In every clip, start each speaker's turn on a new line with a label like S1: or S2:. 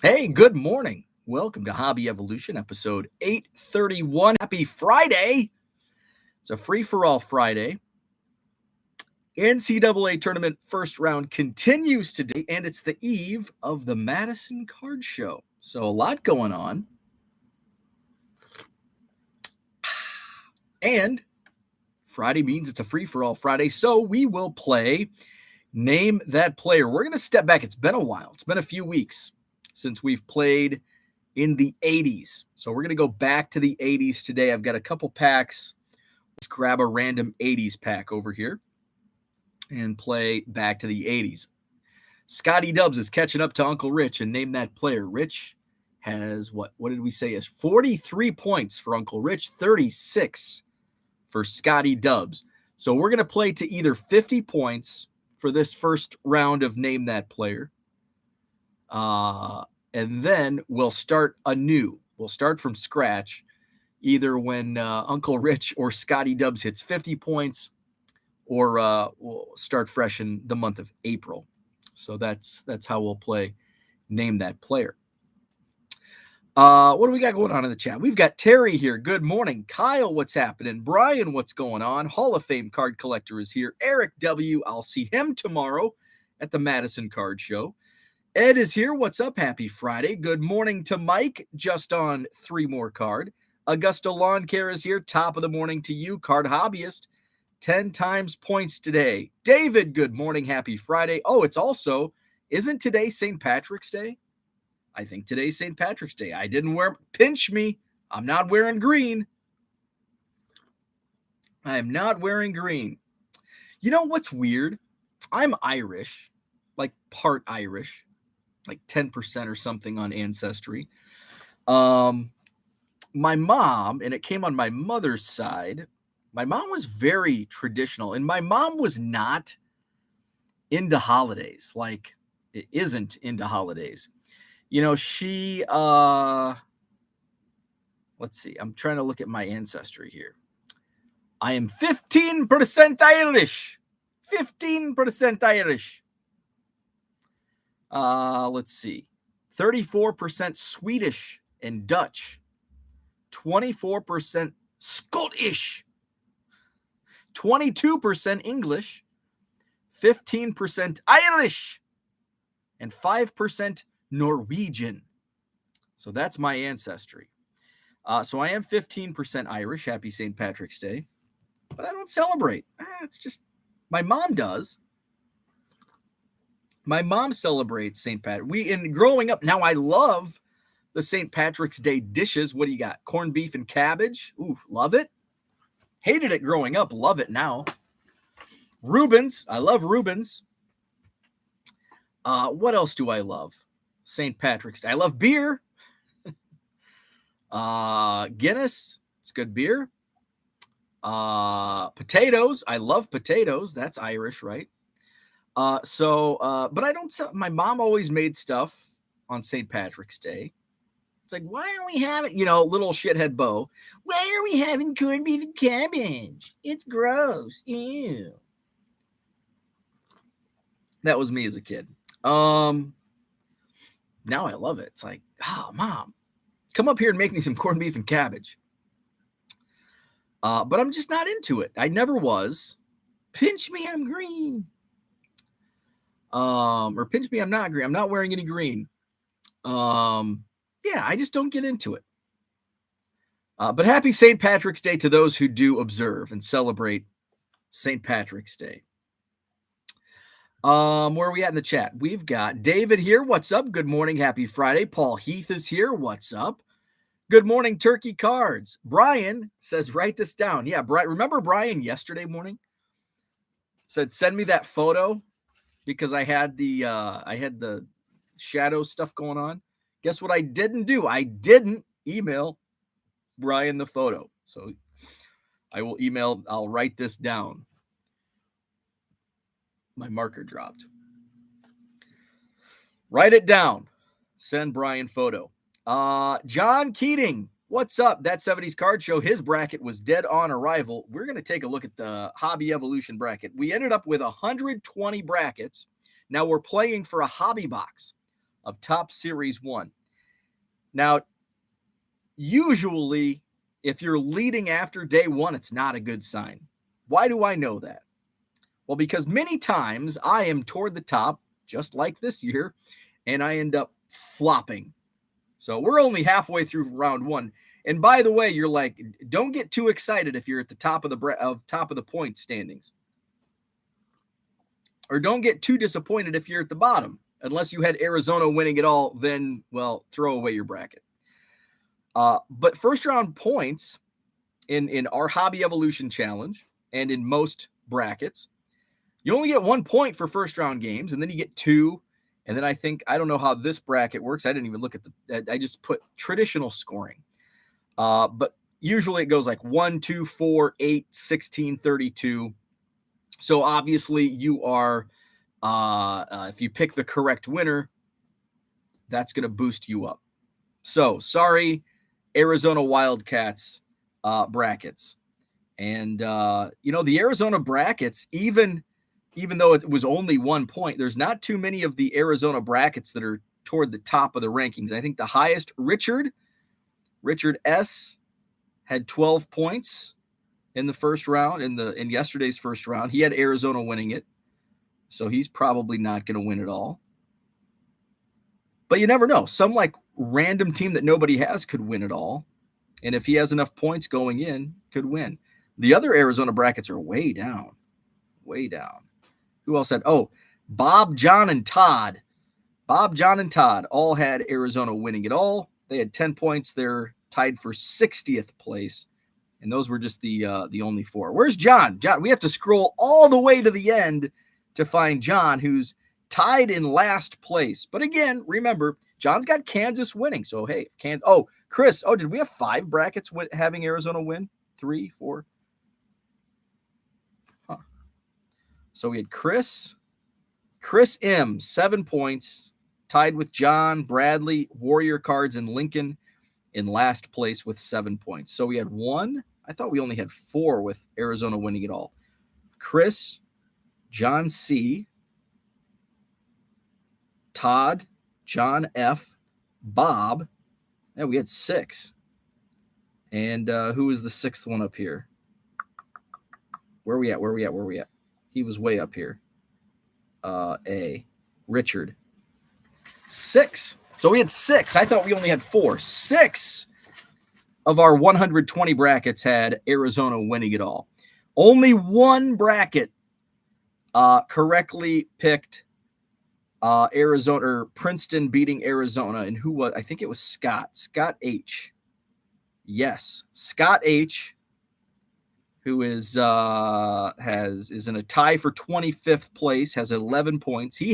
S1: Hey, good morning. Welcome to Hobby Evolution, episode 831. Happy Friday. It's a free-for-all Friday. NCAA Tournament first round continues today, and it's the eve of the Madison Card Show. So a lot going on. And Friday means it's a free-for-all Friday, so we will play Name That Player. We're going to step back. It's been a while. It's been a few weeks since we've played in the 80s. So we're going to go back to the 80s today. I've got a couple packs. Let's grab a random 80s pack over here and play back to the 80s. Scotty Dubs is catching up to Uncle Rich and Name That Player. Rich has what did we say is 43 points for Uncle Rich, 36 for Scotty Dubs. So we're going to play to either 50 points for this first round of Name That Player. And then we'll start anew. We'll start from scratch, either when Uncle Rich or Scotty Dubs hits 50 points, or we'll start fresh in the month of April. So that's how we'll play Name That Player. What do we got going on in the chat? We've got Terry here. Good morning. Kyle, what's happening? Brian, what's going on? Hall of Fame card collector is here. Eric W., I'll see him tomorrow at the Madison Card Show. Ed is here. What's up? Happy Friday. Good morning to Mike. Just on 3 more card. Augusta Lawn Care is here. Top of the morning to you, card hobbyist. 10 times points today. David, good morning. Happy Friday. Oh, it's also, isn't today St. Patrick's Day? I think today's St. Patrick's Day. I didn't pinch me. I'm not wearing green. I am not wearing green. You know what's weird? I'm Irish, like part Irish. Like 10% or something on Ancestry. My mom, and it came on my mother's side, my mom was very traditional, and my mom was not into holidays. Like, it isn't into holidays. You know, she, let's see, I'm trying to look at my Ancestry here. I am 15% Irish. 15% Irish. Let's see. 34% Swedish and Dutch. 24% Scottish. 22% English. 15% Irish. And 5% Norwegian. So that's my Ancestry. So I am 15% Irish. Happy St. Patrick's Day. But I don't celebrate. It's just, my mom does. My mom celebrates St. Patrick. Growing up, now I love the St. Patrick's Day dishes. What do you got? Corned beef and cabbage. Ooh, love it. Hated it growing up. Love it now. Reuben's. I love Reuben's. What else do I love? St. Patrick's Day. I love beer. Guinness. It's good beer. Potatoes. I love potatoes. That's Irish, right? But I don't sell. My mom always made stuff on St. Patrick's Day. It's like, why aren't we having, little shithead Bo? Why are we having corned beef and cabbage? It's gross. Ew. That was me as a kid. Now I love it. It's like, oh, Mom, come up here and make me some corned beef and cabbage. But I'm just not into it. I never was. Pinch me, I'm green. Or pinch me, I'm not green. I'm not wearing any green. Yeah, I just don't get into it. But happy St. Patrick's Day to those who do observe and celebrate St. Patrick's Day. Where are we at in the chat? We've got David here. What's up? Good morning. Happy Friday. Paul Heath is here. What's up? Good morning, Turkey Cards. Brian says, write this down. Yeah, Brian. Remember Brian yesterday morning? Said, send me that photo. Because I had the shadow stuff going on. Guess what I didn't do? I didn't email Brian the photo. So I'll write this down. My marker dropped. Write it down. Send Brian photo. John Keating. What's up? That 70s Card Show. His bracket was dead on arrival. We're going to take a look at the Hobby Evolution bracket. We ended up with 120 brackets. Now we're playing for a hobby box of Top Series 1. Now, usually, if you're leading after day one, it's not a good sign. Why do I know that? Well, because many times I am toward the top, just like this year, and I end up flopping. So we're only halfway through round one. And by the way, you're like, don't get too excited if you're at the top of the point standings. Or don't get too disappointed if you're at the bottom. Unless you had Arizona winning it all, then, well, throw away your bracket. But first round points in our Hobby Evolution Challenge and in most brackets, you only get 1 point for first round games, and then you get 2. And then I don't know how this bracket works. I didn't even look at I just put traditional scoring. But usually it goes like 1, 2, 4, 8, 16, 32. So obviously you are, if you pick the correct winner, that's going to boost you up. So sorry, Arizona Wildcats brackets. And, the Arizona brackets, even though it was only 1 point, there's not too many of the Arizona brackets that are toward the top of the rankings. I think the highest, Richard S. had 12 points in the first round, in yesterday's first round. He had Arizona winning it, so he's probably not going to win it all. But you never know. Some like random team that nobody has could win it all, and if he has enough points going in, could win. The other Arizona brackets are way down. Who else had? Oh, Bob, John, and Todd. Bob, John, and Todd all had Arizona winning it all. They had 10 points. They're tied for 60th place. And those were just the only 4. Where's John? John, we have to scroll all the way to the end to find John, who's tied in last place. But again, remember, John's got Kansas winning. So, hey, Chris. Oh, did we have 5 brackets having Arizona win? 3, 4? Huh. So we had Chris M, 7 points, tied with John, Bradley, Warrior Cards, and Lincoln in last place with 7 points. So we had 1. I thought we only had 4 with Arizona winning it all. Chris, John C., Todd, John F., Bob. Yeah, we had 6. And who was the 6th one up here? Where are we at? He was way up here. Richard. 6. So we had 6. I thought we only had 4. 6 of our 120 brackets had Arizona winning it all. Only 1 bracket correctly picked Arizona, or Princeton beating Arizona. And who was? I think it was Scott H. Yes, Scott H., who is in a tie for 25th place, has 11 points. He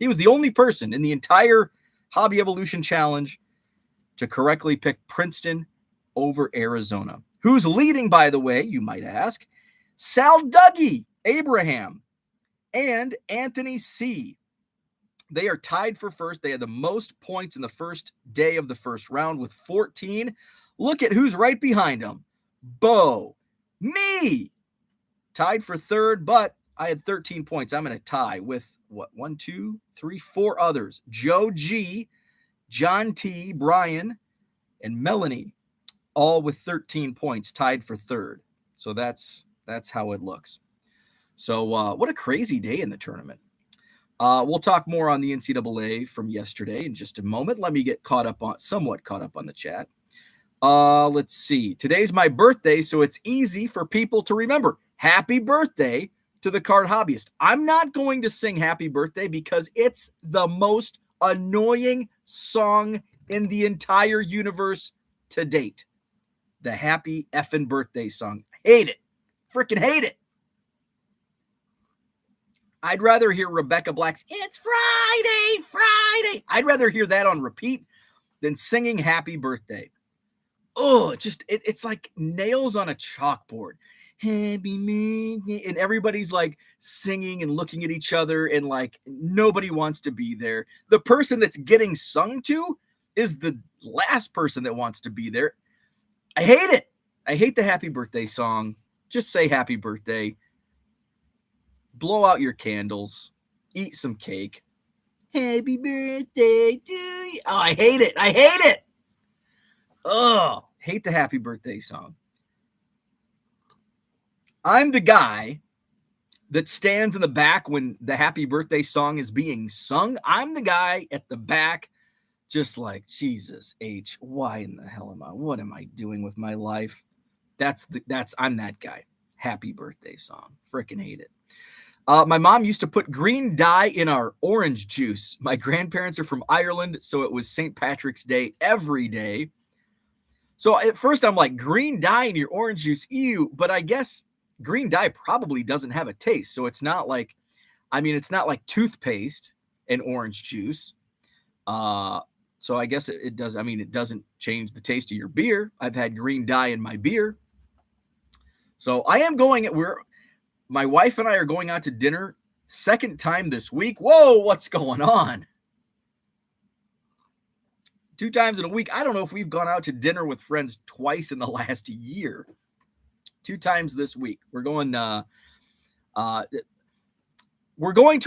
S1: was the only person in the entire Hobby Evolution Challenge to correctly pick Princeton over Arizona. Who's leading, by the way, you might ask? Sal Dougie, Abraham, and Anthony C. They are tied for first. They had the most points in the first day of the first round with 14. Look at who's right behind them. Bo. Me. Tied for third, but I had 13 points. I'm in a tie with 1, 2, 3, 4 others. Joe G., John T., Brian, and Melanie, all with 13 points, tied for third. So that's how it looks. So what a crazy day in the tournament. We'll talk more on the NCAA from yesterday in just a moment. Let me get somewhat caught up on the chat. Let's see. Today's my birthday, so it's easy for people to remember. Happy birthday to the card hobbyist. I'm not going to sing happy birthday because it's the most annoying song in the entire universe to date. The happy effing birthday song. Hate it. Freaking hate it. I'd rather hear Rebecca Black's "It's Friday." I'd rather hear that on repeat than singing happy birthday. Oh, it's like nails on a chalkboard. Happy birthday. And everybody's like singing and looking at each other, and like nobody wants to be there. The person that's getting sung to is the last person that wants to be there. I hate it. I hate the happy birthday song. Just say happy birthday. Blow out your candles. Eat some cake. Happy birthday to you. Oh, I hate it. Ugh, hate the happy birthday song. I'm the guy that stands in the back when the happy birthday song is being sung. I'm the guy at the back, just like, Jesus H, why in the hell what am I doing with my life? I'm that guy. Happy birthday song. Freaking hate it. My mom used to put green dye in our orange juice. My grandparents are from Ireland, so it was St. Patrick's Day every day. So at first I'm like, green dye in your orange juice, ew. But I guess green dye probably doesn't have a taste. So it's not like, it's not like toothpaste and orange juice. So I guess it does. It doesn't change the taste of your beer. I've had green dye in my beer. So I am my wife and I are going out to dinner second time this week. Whoa, what's going on? 2 times in a week. I don't know if we've gone out to dinner with friends twice in the last year. 2 times this week. We're going to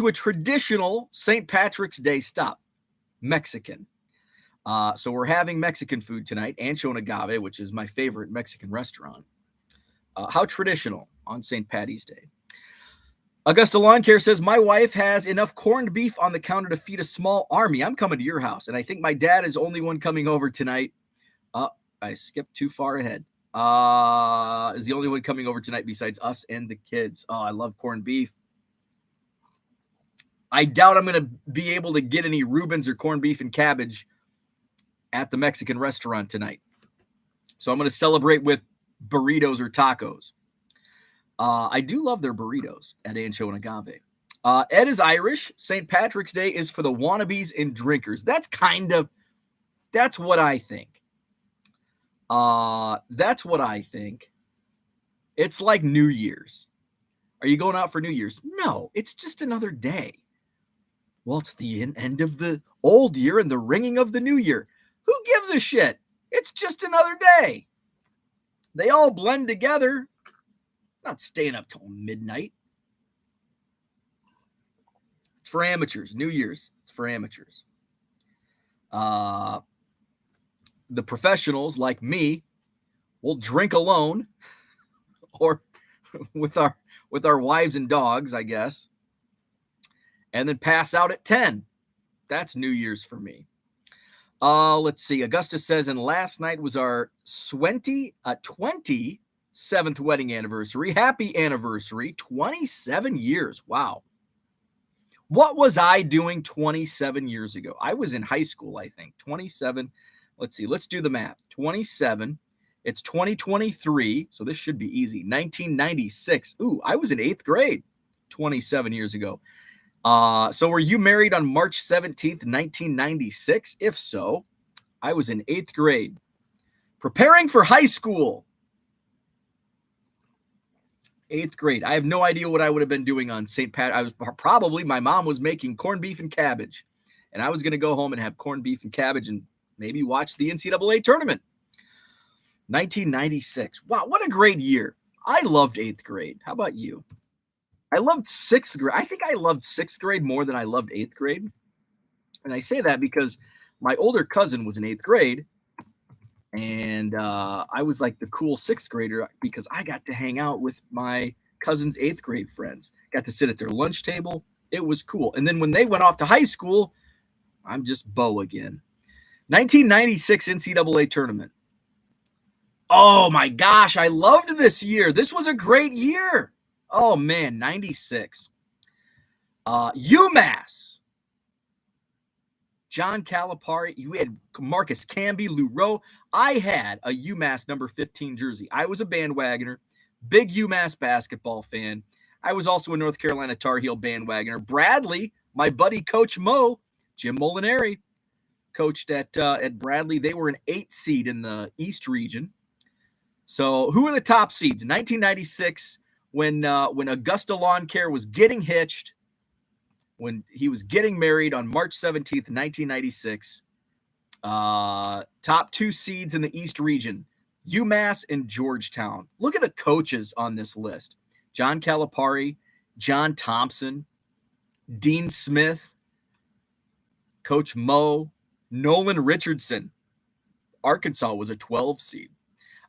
S1: a traditional St. Patrick's Day stop, Mexican. So we're having Mexican food tonight, Ancho and Agave, which is my favorite Mexican restaurant. How traditional on St. Patty's Day. Augusta Lawn Care says, my wife has enough corned beef on the counter to feed a small army. I'm coming to your house, and I think my dad is the only one coming over tonight. I skipped too far ahead. Is the only one coming over tonight besides us and the kids. Oh, I love corned beef. I doubt I'm going to be able to get any Reubens or corned beef and cabbage at the Mexican restaurant tonight. So I'm going to celebrate with burritos or tacos. I do love their burritos at Ancho and Agave. Ed is Irish. St. Patrick's Day is for the wannabes and drinkers. That's what I think. That's what I think. It's like New Year's. Are you going out for New Year's? No, it's just another day. Well, it's the end of the old year and the ringing of the new year. Who gives a shit? It's just another day. They all blend together. Not staying up till midnight. It's for amateurs. New Year's. It's for amateurs. The professionals like me will drink alone or with our wives and dogs, I guess, and then pass out at 10. That's New Year's for me. Let's see. Augustus says, and last night was our 27th wedding anniversary. Happy anniversary. 27 years. Wow. What was I doing 27 years ago? I was in high school, I think. 27. Let's see. Let's do the math. 27. It's 2023. So this should be easy. 1996. Ooh, I was in 8th grade 27 years ago. So were you married on March 17th, 1996? If so, I was in 8th grade. Preparing for high school. 8th grade. I have no idea what I would have been doing on St. Pat. My mom was making corned beef and cabbage. And I was going to go home and have corned beef and cabbage and maybe watch the NCAA Tournament. 1996. Wow, what a great year. I loved 8th grade. How about you? I loved 6th grade. I think I loved 6th grade more than I loved 8th grade. And I say that because my older cousin was in 8th grade. And I was like the cool 6th grader because I got to hang out with my cousin's 8th grade friends. Got to sit at their lunch table. It was cool. And then when they went off to high school, I'm just Bo again. 1996 NCAA Tournament. Oh my gosh, I loved this year. This was a great year. Oh man, 96. UMass. John Calipari. You had Marcus Camby, Lou Rowe. I had a UMass number 15 jersey. I was a bandwagoner, big UMass basketball fan. I was also a North Carolina Tar Heel bandwagoner. Bradley, my buddy Coach Mo, Jim Molinari, coached at Bradley. They were an 8 seed in the East region. So who are the top seeds? 1996, when Augusta Lawn Care was getting hitched, when he was getting married on March 17th, 1996. Top 2 seeds in the East region, UMass and Georgetown. Look at the coaches on this list. John Calipari, John Thompson, Dean Smith, Coach Mo, Nolan Richardson. Arkansas was a 12 seed.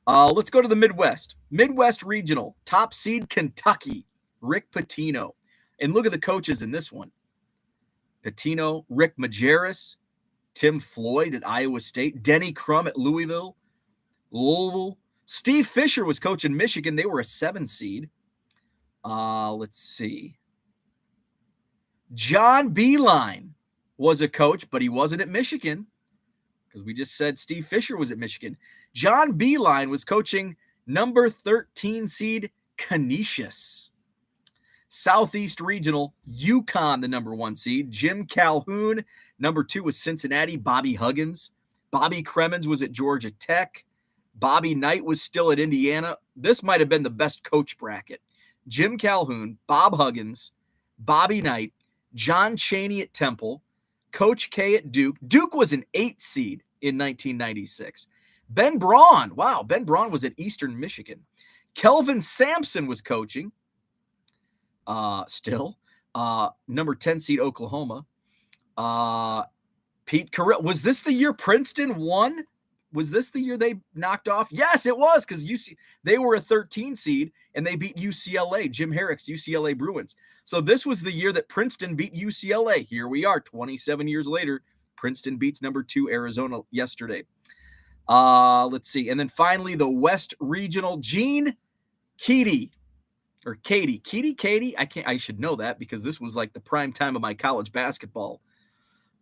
S1: Let's go to the Midwest. Midwest Regional, top seed Kentucky, Rick Pitino. And look at the coaches in this one. Pitino, Rick Majerus, Tim Floyd at Iowa State, Denny Crum at Louisville. Steve Fisher was coaching Michigan. They were a 7 seed. Let's see. John Beilein was a coach, but he wasn't at Michigan because we just said Steve Fisher was at Michigan. John Beilein was coaching number 13 seed Canisius. Southeast Regional, UConn, the number 1 seed. Jim Calhoun, number 2 was Cincinnati. Bobby Huggins. Bobby Cremins was at Georgia Tech. Bobby Knight was still at Indiana. This might have been the best coach bracket. Jim Calhoun, Bob Huggins, Bobby Knight, John Chaney at Temple, Coach K at Duke. Duke was an 8 seed in 1996. Ben Braun. Wow, Ben Braun was at Eastern Michigan. Kelvin Sampson was coaching. Still. Number 10 seed Oklahoma. Pete Carrill. Was this the year Princeton won? Was this the year they knocked off? Yes, it was, because they were a 13 seed and they beat UCLA, Jim Herrick's UCLA Bruins. So this was the year that Princeton beat UCLA. Here we are, 27 years later. Princeton beats number 2 Arizona yesterday. Let's see. And then finally, the West Regional, Gene Keady. Or Katie. I should know that because this was like the prime time of my college basketball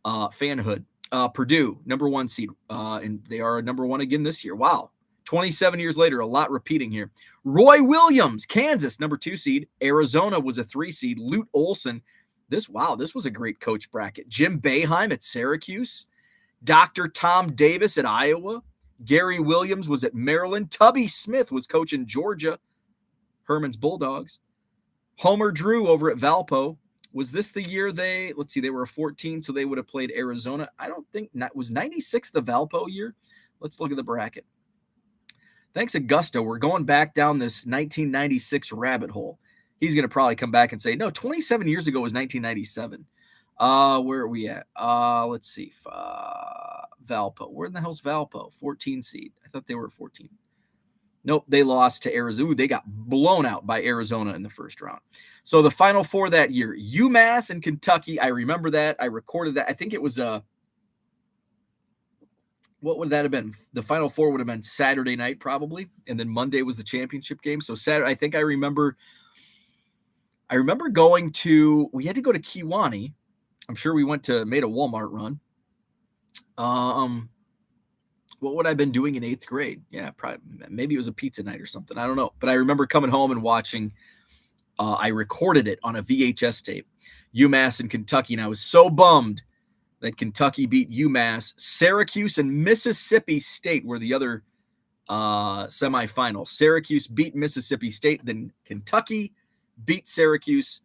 S1: fanhood. Purdue, number 1 seed, and they are number 1 again this year. Wow. 27 years later, a lot repeating here. Roy Williams, Kansas, number 2 seed. Arizona was a 3 seed. Lute Olson. This was a great coach bracket. Jim Boeheim at Syracuse. Dr. Tom Davis at Iowa. Gary Williams was at Maryland. Tubby Smith was coaching Georgia. Herman's Bulldogs. Homer Drew over at Valpo. Was this the year they were a 14, so they would have played Arizona. I don't think, was 96 the Valpo year? Let's look at the bracket. Thanks, Augusta. We're going back down this 1996 rabbit hole. He's going to probably come back and say, no, 27 years ago was 1997. Where are we at? Let's see. Valpo. Where in the hell's Valpo? 14 seed. I thought they were 14. Nope, they lost to Arizona. They got blown out by Arizona in the first round. So the Final Four that year, UMass and Kentucky. I remember that. I recorded that. I think it was what would that have been? The Final Four would have been Saturday night probably, and then Monday was the championship game. So Saturday, I think I remember going to. We had to go to Kewanee. I'm sure we made a Walmart run. What would I have been doing in 8th grade? Yeah, probably, maybe it was a pizza night or something. I don't know. But I remember coming home and watching. I recorded it on a VHS tape, UMass and Kentucky, and I was so bummed that Kentucky beat UMass. Syracuse and Mississippi State were the other semifinals. Syracuse beat Mississippi State, then Kentucky beat Syracuse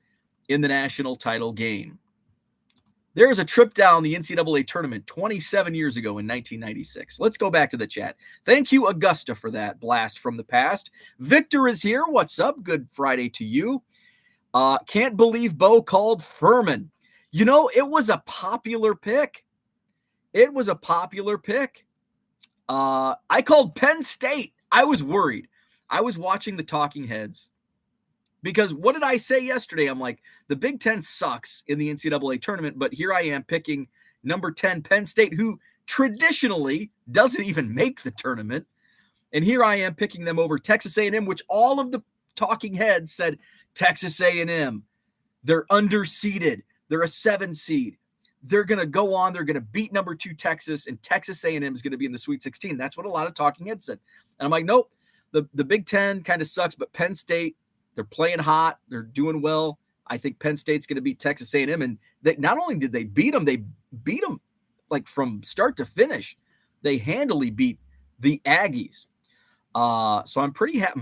S1: in the national title game. There was a trip down the NCAA tournament 27 years ago in 1996. Let's go back to the chat. Thank you, Augusta, for that blast from the past. Victor is here. What's up? Good Friday to you. Can't believe Bo called Furman. You know, it was a popular pick. I called Penn State. I was worried. I was watching the talking heads. Because what did I say yesterday? I'm like, the Big Ten sucks in the NCAA tournament, but here I am picking number 10 Penn State, who traditionally doesn't even make the tournament. And here I am picking them over Texas A&M, which all of the talking heads said Texas A&M. They're underseeded. They're a 7 seed. They're going to go on. They're going to beat number 2 Texas, and Texas A&M is going to be in the Sweet 16. That's what a lot of talking heads said. And I'm like, nope, the Big Ten kind of sucks, but Penn State, they're playing hot. They're doing well. I think Penn State's going to beat Texas A&M. And they, not only did they beat them like from start to finish. They handily beat the Aggies. So I'm pretty happy.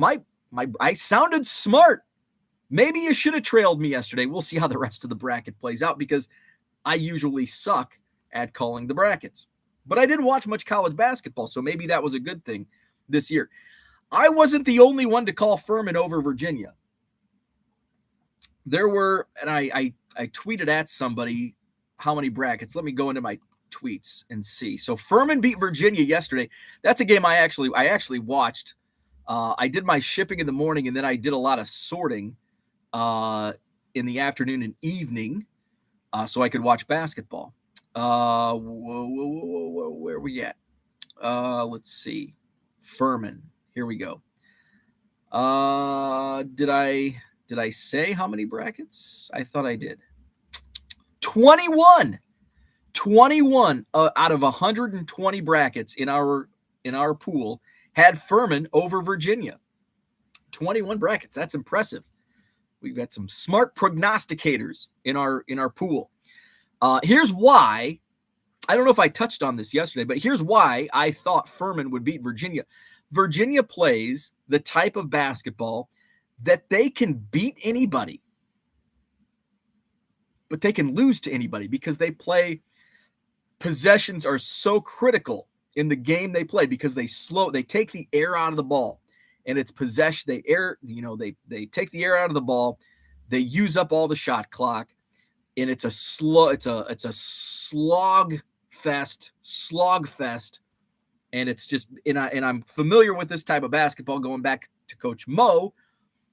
S1: I sounded smart. Maybe you should have trailed me yesterday. We'll see how the rest of the bracket plays out because I usually suck at calling the brackets. But I didn't watch much college basketball, so maybe that was a good thing this year. I wasn't the only one to call Furman over Virginia. There were, and I tweeted at somebody how many brackets. Let me go into my tweets and see. So Furman beat Virginia yesterday. That's a game I actually watched. I did my shipping in the morning, and then I did a lot of sorting in the afternoon and evening so I could watch basketball. Where are we at? Let's see. Furman. Here we go. Did I say how many brackets? I thought I did. 21 out of 120 brackets in our pool had Furman over Virginia. 21 brackets. That's impressive. We've got some smart prognosticators in our pool. Here's why. I don't know if I touched on this yesterday, but here's why I thought Furman would beat Virginia. Virginia plays the type of basketball that they can beat anybody, but they can lose to anybody because they play. Possessions are so critical in the game they play because they take the air out of the ball, and it's possession. They take the air out of the ball. They use up all the shot clock, and it's a slog fest, and it's just and I'm familiar with this type of basketball going back to Coach Mo.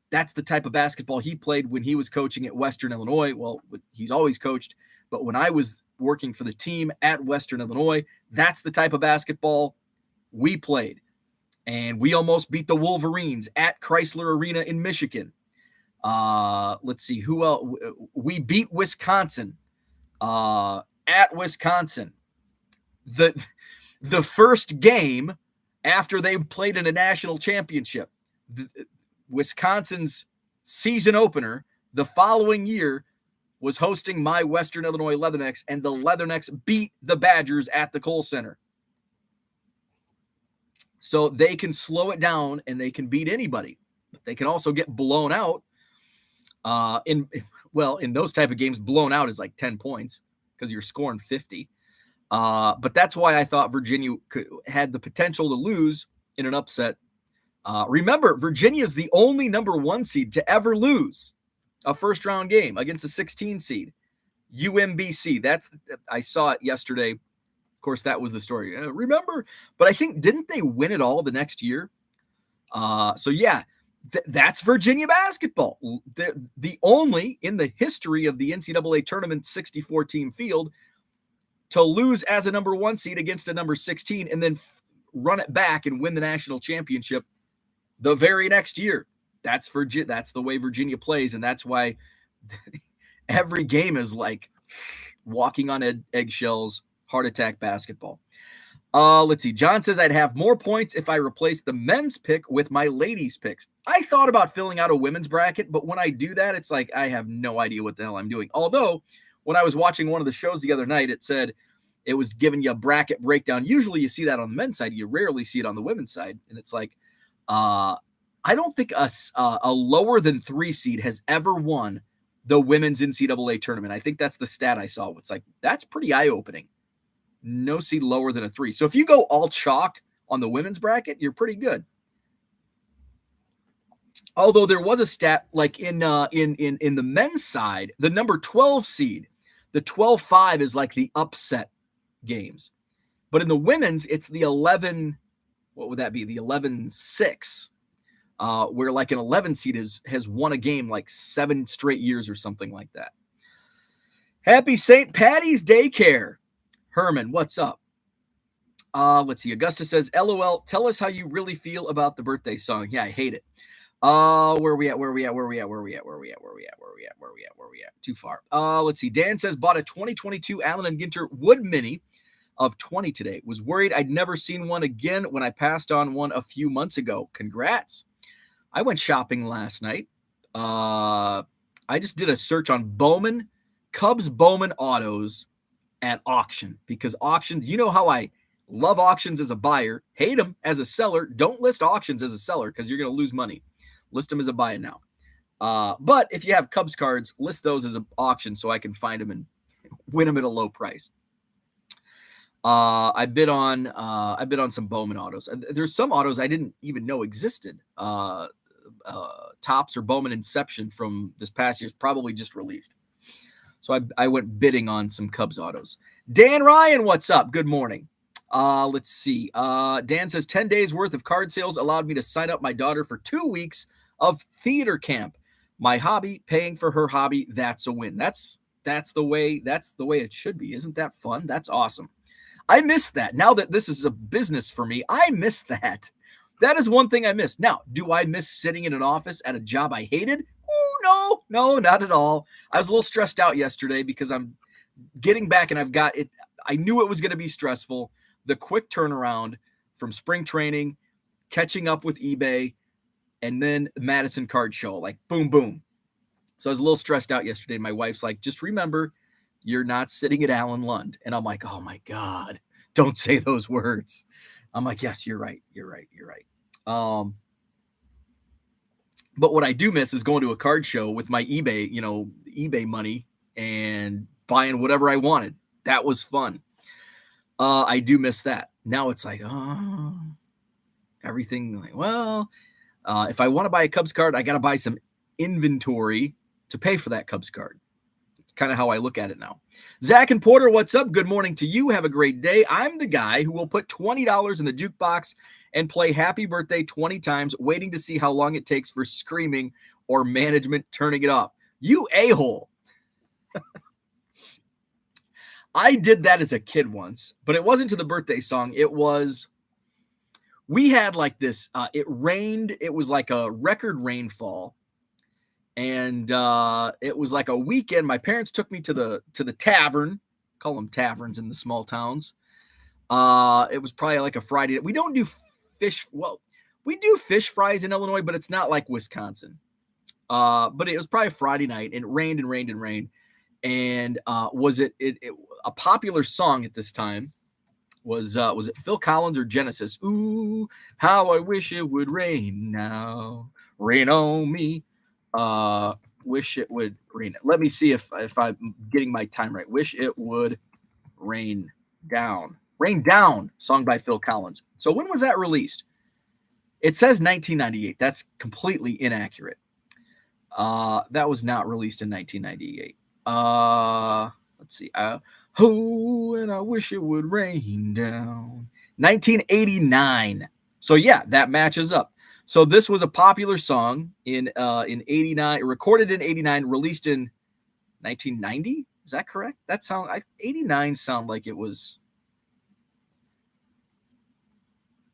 S1: That's the type of basketball he played when he was coaching at Western Illinois. Well, he's always coached, but when I was working for the team at Western Illinois, that's the type of basketball we played. And we almost beat the Wolverines at Chrysler Arena in Michigan. Let's see, who else? We beat Wisconsin at Wisconsin. The first game after they played in a national championship, Wisconsin's season opener the following year was hosting my Western Illinois Leathernecks, and the Leathernecks beat the Badgers at the Kohl Center. So they can slow it down and they can beat anybody, but they can also get blown out. In those type of games, blown out is like 10 points because you're scoring 50. But that's why I thought Virginia had the potential to lose in an upset. Remember, Virginia is the only number 1 seed to ever lose a first round game against a 16 seed. UMBC. I saw it yesterday. Of course, that was the story. Remember, but I think, didn't they win it all the next year? So yeah, that's Virginia basketball. The only in the history of the NCAA Tournament 64 team field to lose as a number 1 seed against a number 16 and then run it back and win the national championship the very next year. That's the way Virginia plays, and that's why every game is like walking on eggshells, heart attack basketball. Let's see. John says I'd have more points if I replaced the men's pick with my ladies' picks. I thought about filling out a women's bracket, but when I do that, it's like I have no idea what the hell I'm doing. Although, when I was watching one of the shows the other night, it said it was giving you a bracket breakdown. Usually you see that on the men's side. You rarely see it on the women's side. And it's like, I don't think a lower than 3 seed has ever won the women's NCAA tournament. I think that's the stat I saw. It's like, that's pretty eye-opening. No seed lower than a 3. So if you go all chalk on the women's bracket, you're pretty good. Although there was a stat like in the men's side, the number 12 seed, the 12-5 is like the upset games. But in the women's, it's the 11, what would that be? The 11-6. Where like an 11 seed has won a game like 7 straight years or something like that. Happy St. Patty's Daycare. Herman, what's up? Let's see. Augusta says, LOL, tell us how you really feel about the birthday song. Yeah, I hate it. Where are we at? Too far. Let's see. Dan says, bought a 2022 Allen & Ginter Wood Mini of 20 today. Was worried I'd never seen one again when I passed on one a few months ago. Congrats. I went shopping last night. I just did a search on Cubs Bowman autos at auction, because auctions, you know how I love auctions as a buyer, hate them as a seller. Don't list auctions as a seller because you're going to lose money. List them as a buy now. But if you have Cubs cards, list those as an auction so I can find them and win them at a low price. I bid on some Bowman autos. There's some autos I didn't even know existed. Topps or Bowman Inception from this past year is probably just released. So I went bidding on some Cubs autos. Dan Ryan, what's up? Good morning. Let's see. Dan says 10 days worth of card sales allowed me to sign up my daughter for 2 weeks of theater camp. My hobby, paying for her hobby. That's a win. That's the way it should be. Isn't that fun? That's awesome. I miss that. Now that this is a business for me, I miss that. That is one thing I miss. Now, do I miss sitting in an office at a job I hated? Oh, no, not at all. I was a little stressed out yesterday because I'm getting back and I've got it. I knew it was going to be stressful. The quick turnaround from spring training, catching up with eBay, and then Madison card show, like boom, boom. So I was a little stressed out yesterday. My wife's like, just remember, you're not sitting at Allen Lund. And I'm like, oh my God, don't say those words. I'm like, yes, you're right. But what I do miss is going to a card show with my eBay money and buying whatever I wanted. That was fun. I do miss that. Now it's like, everything like, well, if I want to buy a Cubs card, I got to buy some inventory to pay for that Cubs card. It's kind of how I look at it now. Zach and Porter, what's up? Good morning to you. Have a great day. I'm the guy who will put $20 in the jukebox and play Happy Birthday 20 times, waiting to see how long it takes for screaming or management turning it off. You a-hole. I did that as a kid once, but it wasn't to the birthday song. We had like this, it rained. It was like a record rainfall. And it was like a weekend. My parents took me to the tavern. Call them taverns in the small towns. It was probably like a Friday. We don't do fish. Well, we do fish fries in Illinois, but it's not like Wisconsin. But it was probably a Friday night, and it rained and rained and rained. And was it a popular song at this time? Was it Phil Collins or Genesis? Ooh, how I wish it would rain now, rain on me. Wish it would rain. Let me see if I'm getting my time right. Wish it would rain down. Rain Down, song by Phil Collins. So when was that released? It says 1998. That's completely inaccurate. That was not released in 1998. Let's see. Oh, and I wish it would rain down. 1989. So yeah, that matches up. So this was a popular song in 89, recorded in 89, released in 1990. Is that correct? 89 sound like it was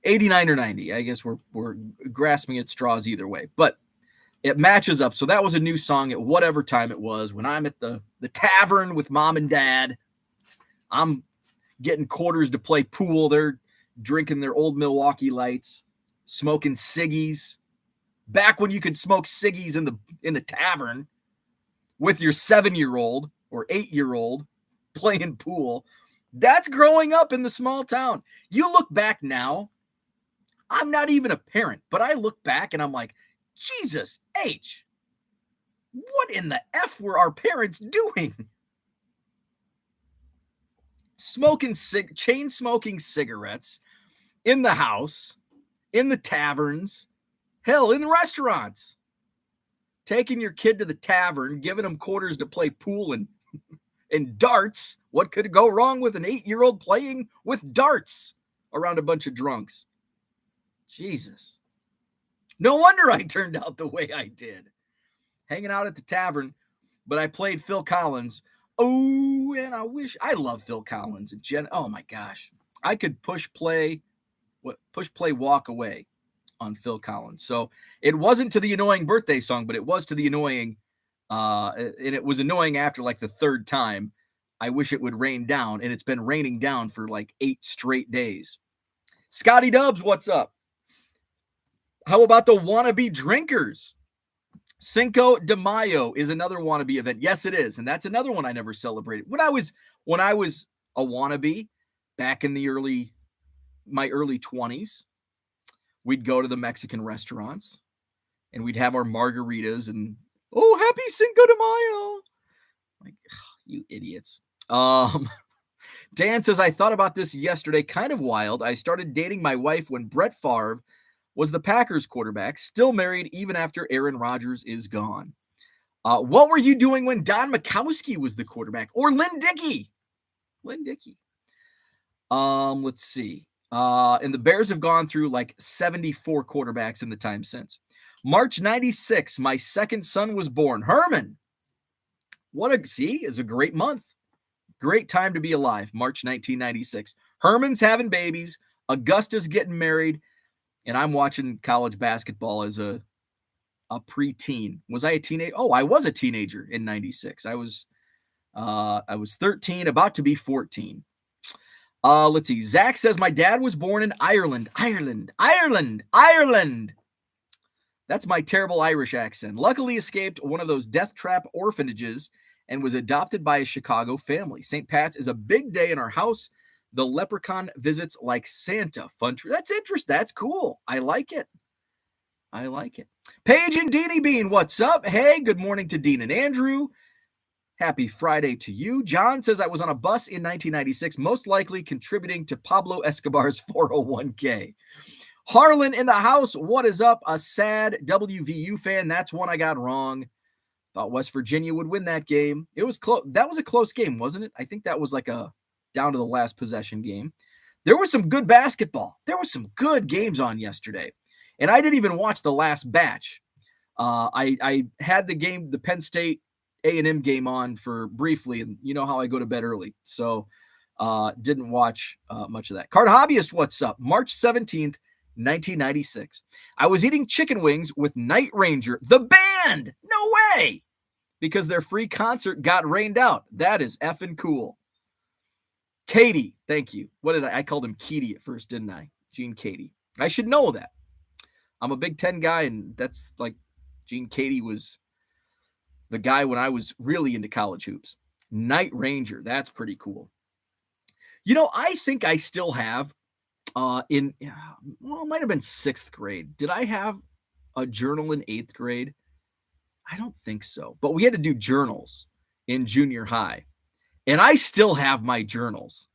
S1: 89 or 90. I guess we're grasping at straws either way, but it matches up. So that was a new song at whatever time it was. When I'm at the tavern with mom and dad, I'm getting quarters to play pool. They're drinking their old Milwaukee Lights, smoking ciggies. Back when you could smoke ciggies in the tavern with your 7-year-old or 8-year-old playing pool. That's growing up in the small town. You look back now, I'm not even a parent, but I look back and I'm like, Jesus H, what in the F were our parents doing? Chain smoking cigarettes in the house, in the taverns, hell, in the restaurants. Taking your kid to the tavern, giving them quarters to play pool and darts. What could go wrong with an 8-year-old playing with darts around a bunch of drunks? Jesus. No wonder I turned out the way I did. Hanging out at the tavern, but I played Phil Collins. Oh, and I love Phil Collins and oh my gosh. I could push play, walk away on Phil Collins. So it wasn't to the annoying birthday song, but it was to the annoying, and it was annoying after like the third time. I wish it would rain down, and it's been raining down for like 8 straight days. Scotty Dubs, what's up? How about the wannabe drinkers? Cinco de Mayo is another wannabe event. Yes, it is. And that's another one I never celebrated. When I was a wannabe back in my early 20s, we'd go to the Mexican restaurants and we'd have our margaritas and, oh, happy Cinco de Mayo. Like, you idiots. Dan says, I thought about this yesterday. Kind of wild. I started dating my wife when Brett Favre was the Packers quarterback, still married even after Aaron Rodgers is gone. What were you doing when Don Mikowski was the quarterback? Or Lynn Dickey? Lynn Dickey. Let's see. And the Bears have gone through like 74 quarterbacks in the time since. March 96, my second son was born. Herman. Is a great month. Great time to be alive. March 1996. Herman's having babies. Augusta's getting married. And I'm watching college basketball as a preteen. Was I a teenager? Oh, I was a teenager in 96. I was 13, about to be 14. Let's see. Zach says my dad was born in Ireland. Ireland. That's my terrible Irish accent. Luckily escaped one of those death trap orphanages and was adopted by a Chicago family. St. Pat's is a big day in our house. The leprechaun visits like Santa. Fun. That's interesting. That's cool. I like it. Paige and Deanie Bean, what's up? Hey, good morning to Dean and Andrew. Happy Friday to you. John says I was on a bus in 1996, most likely contributing to Pablo Escobar's 401k. Harlan in the house, what is up? A sad WVU fan. That's one I got wrong. Thought West Virginia would win that game. It was close. That was a close game, wasn't it? I think that was like a down to the last possession game. There was some good basketball. There was some good games on yesterday. And I didn't even watch the last batch. I had the Penn State A&M game on for briefly, and you know how I go to bed early. So didn't watch much of that. Card Hobbyist, what's up? March 17th, 1996. I was eating chicken wings with Night Ranger, the band. No way. Because their free concert got rained out. That is effing cool. Katie, thank you. What did I called him Keaty at first, didn't I? Gene Katie. I should know that. I'm a Big Ten guy, and that's like Gene Katie was the guy when I was really into college hoops. Night Ranger, that's pretty cool. You know, I think I still have it might have been 6th grade. Did I have a journal in 8th grade? I don't think so. But we had to do journals in junior high. And I still have my journals.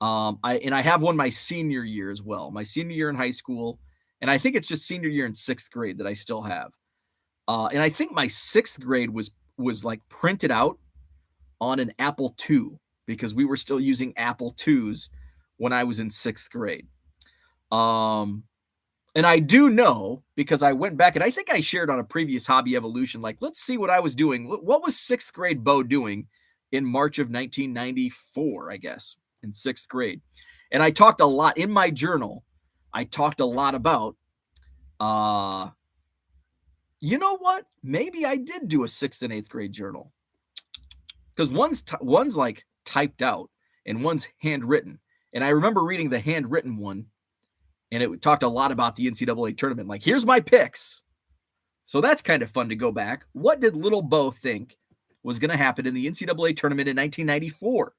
S1: I have one my senior year as well. My senior year in high school. And I think it's just senior year in 6th grade that I still have. And I think my 6th grade was like printed out on an Apple II because we were still using Apple IIs when I was in 6th grade. And I do know because I went back and I think I shared on a previous Hobby Evolution, like, let's see what I was doing. What was 6th grade Bo doing in March of 1994, I guess, in 6th grade? And I talked a lot in my journal. I talked a lot about, you know what? Maybe I did do a 6th and 8th grade journal because one's like typed out and one's handwritten. And I remember reading the handwritten one, and it talked a lot about the NCAA tournament. Like, here's my picks. So that's kind of fun to go back. What did little Bo think was going to happen in the NCAA tournament in 1994?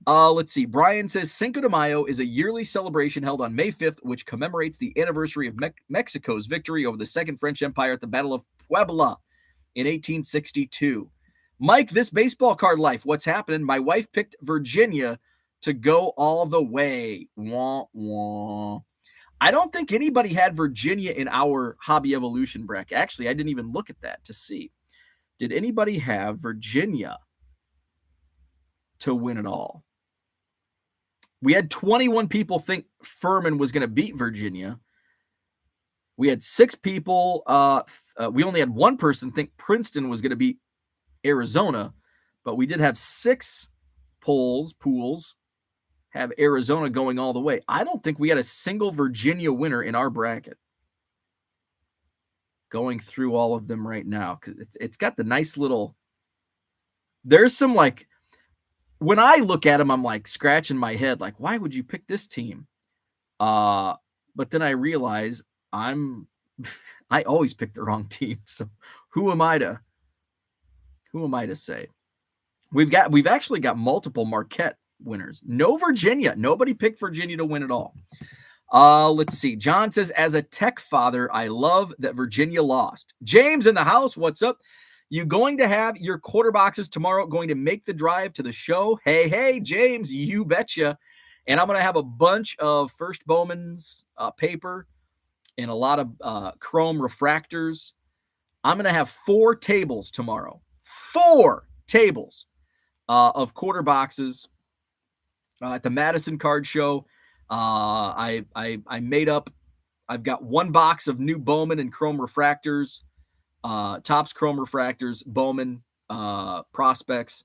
S1: Let's see. Brian says Cinco de Mayo is a yearly celebration held on May 5th, which commemorates the anniversary of Mexico's victory over the Second French Empire at the Battle of Puebla in 1862. Mike, this baseball card life, what's happening? My wife picked Virginia to go all the way. Wah, wah. I don't think anybody had Virginia in our Hobby Evolution bracket. Actually, I didn't even look at that to see. Did anybody have Virginia to win it all? We had 21 people think Furman was going to beat Virginia. We had 6 people. We only had 1 person think Princeton was going to beat Arizona, but we did have 6 pools have Arizona going all the way. I don't think we had a single Virginia winner in our bracket. Going through all of them right now, because it's got the nice little. There's some like. When I look at them, I'm like scratching my head, like, why would you pick this team? But then I realize I always pick the wrong team. So who am I to say? We've actually got multiple Marquette winners. No Virginia. Nobody picked Virginia to win it all. Let's see. John says, as a Tech father, I love that Virginia lost. James in the house. What's up? You going to have your quarter boxes tomorrow, going to make the drive to the show? Hey, James, you betcha. And I'm going to have a bunch of First Bowman's paper and a lot of chrome refractors. I'm going to have 4 tables tomorrow. 4 tables of quarter boxes at the Madison Card Show. I made up. I've got 1 box of new Bowman and Chrome refractors, Topps Chrome refractors, Bowman prospects.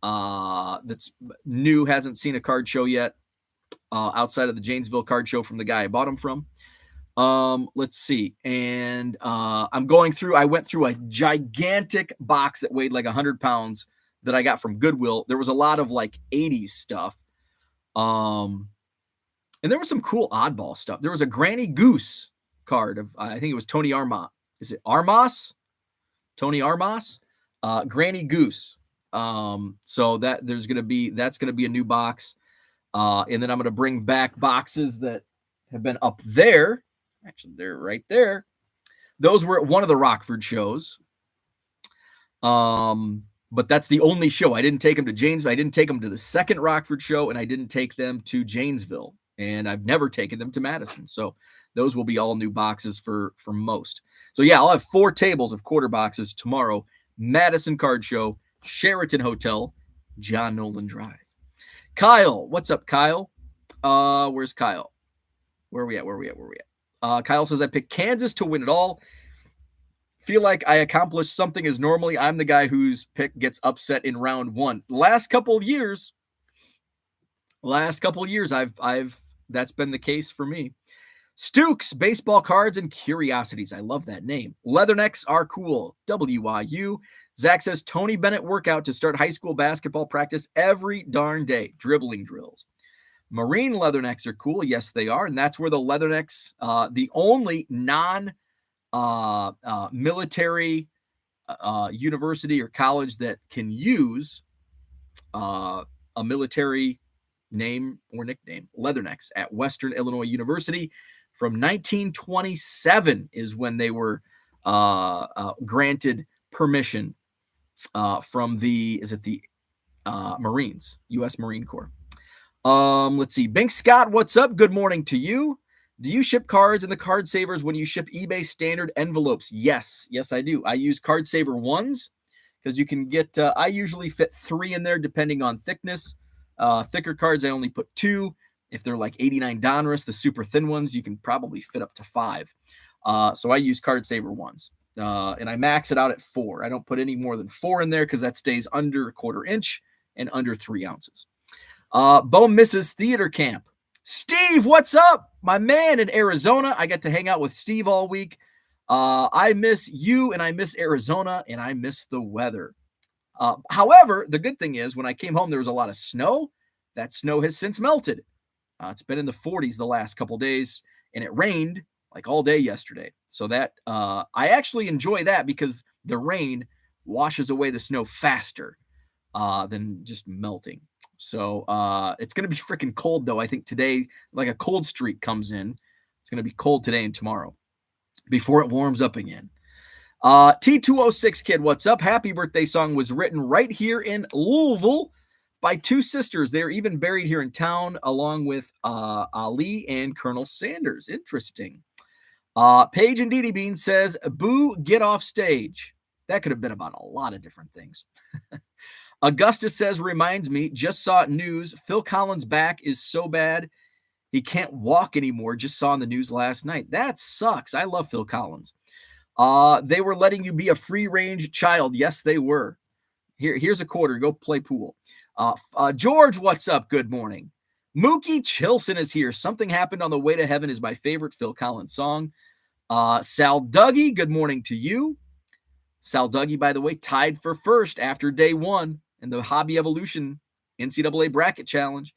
S1: That's new, hasn't seen a card show yet, outside of the Janesville card show from the guy I bought them from. Let's see. And I went through a gigantic box that weighed like 100 pounds that I got from Goodwill. There was a lot of like 80s stuff. And there was some cool oddball stuff. There was a Granny Goose card of, I think it was Tony Armas. Is it Armas? Tony Armas? Granny Goose. So that's going to be a new box. And then I'm going to bring back boxes that have been up there. Actually, they're right there. Those were at one of the Rockford shows. But that's the only show. I didn't take them to Janesville. I didn't take them to the second Rockford show, and I didn't take them to Janesville. And I've never taken them to Madison. So those will be all new boxes for most. So yeah, I'll have 4 tables of quarter boxes tomorrow. Madison Card Show, Sheraton Hotel, John Nolan Drive. Kyle, what's up, Kyle? Where's Kyle? Where are we at? Kyle says, I picked Kansas to win it all. Feel like I accomplished something as normally I'm the guy whose pick gets upset in round 1. Last couple of years, I've that's been the case for me. Stukes, baseball cards and curiosities. I love that name. Leathernecks are cool. WIU. Zach says Tony Bennett workout to start high school basketball practice every darn day. Dribbling drills. Marine leathernecks are cool. Yes, they are. And that's where the leathernecks, the only non-military university or college that can use a military name or nickname, Leathernecks, at Western Illinois University. From 1927 is when they were granted permission from the Marines, U.S. Marine Corps. Let's see. Bink Scott, what's up? Good morning to you. Do you ship cards in the Card Savers when you ship eBay standard envelopes? Yes, I do. I use Card Saver ones because you can get, I usually fit 3 in there depending on thickness. Thicker cards, I only put 2. If they're like 89 Donruss, the super thin ones, you can probably fit up to 5. So I use Card Saver ones. And I max it out at 4. I don't put any more than 4 in there because that stays under a 1/4 inch and under 3 ounces. Bo misses theater camp. Steve, what's up? My man in Arizona. I got to hang out with Steve all week. I miss you, and I miss Arizona, and I miss the weather. However, the good thing is when I came home, there was a lot of snow. That snow has since melted. It's been in the 40s the last couple days, and it rained like all day yesterday. So that I actually enjoy that because the rain washes away the snow faster than just melting. So it's going to be freaking cold, though. I think today, like a cold streak comes in. It's going to be cold today and tomorrow before it warms up again. T206 Kid, what's up? Happy Birthday song was written right here in Louisville by 2 sisters. They're even buried here in town along with Ali and Colonel Sanders. Interesting. Paige and Dee Bean says, boo, get off stage. That could have been about a lot of different things. Augustus says, reminds me, just saw news. Phil Collins' back is so bad he can't walk anymore. Just saw in the news last night. That sucks. I love Phil Collins. They were letting you be a free-range child. Yes, they were. Here's a 1/4. Go play pool. George, what's up? Good morning. Mookie Chilson is here. Something Happened on the Way to Heaven is my favorite Phil Collins song. Sal Dougie, good morning to you. Sal Dougie, by the way, tied for first after day 1 in the Hobby Evolution NCAA Bracket Challenge.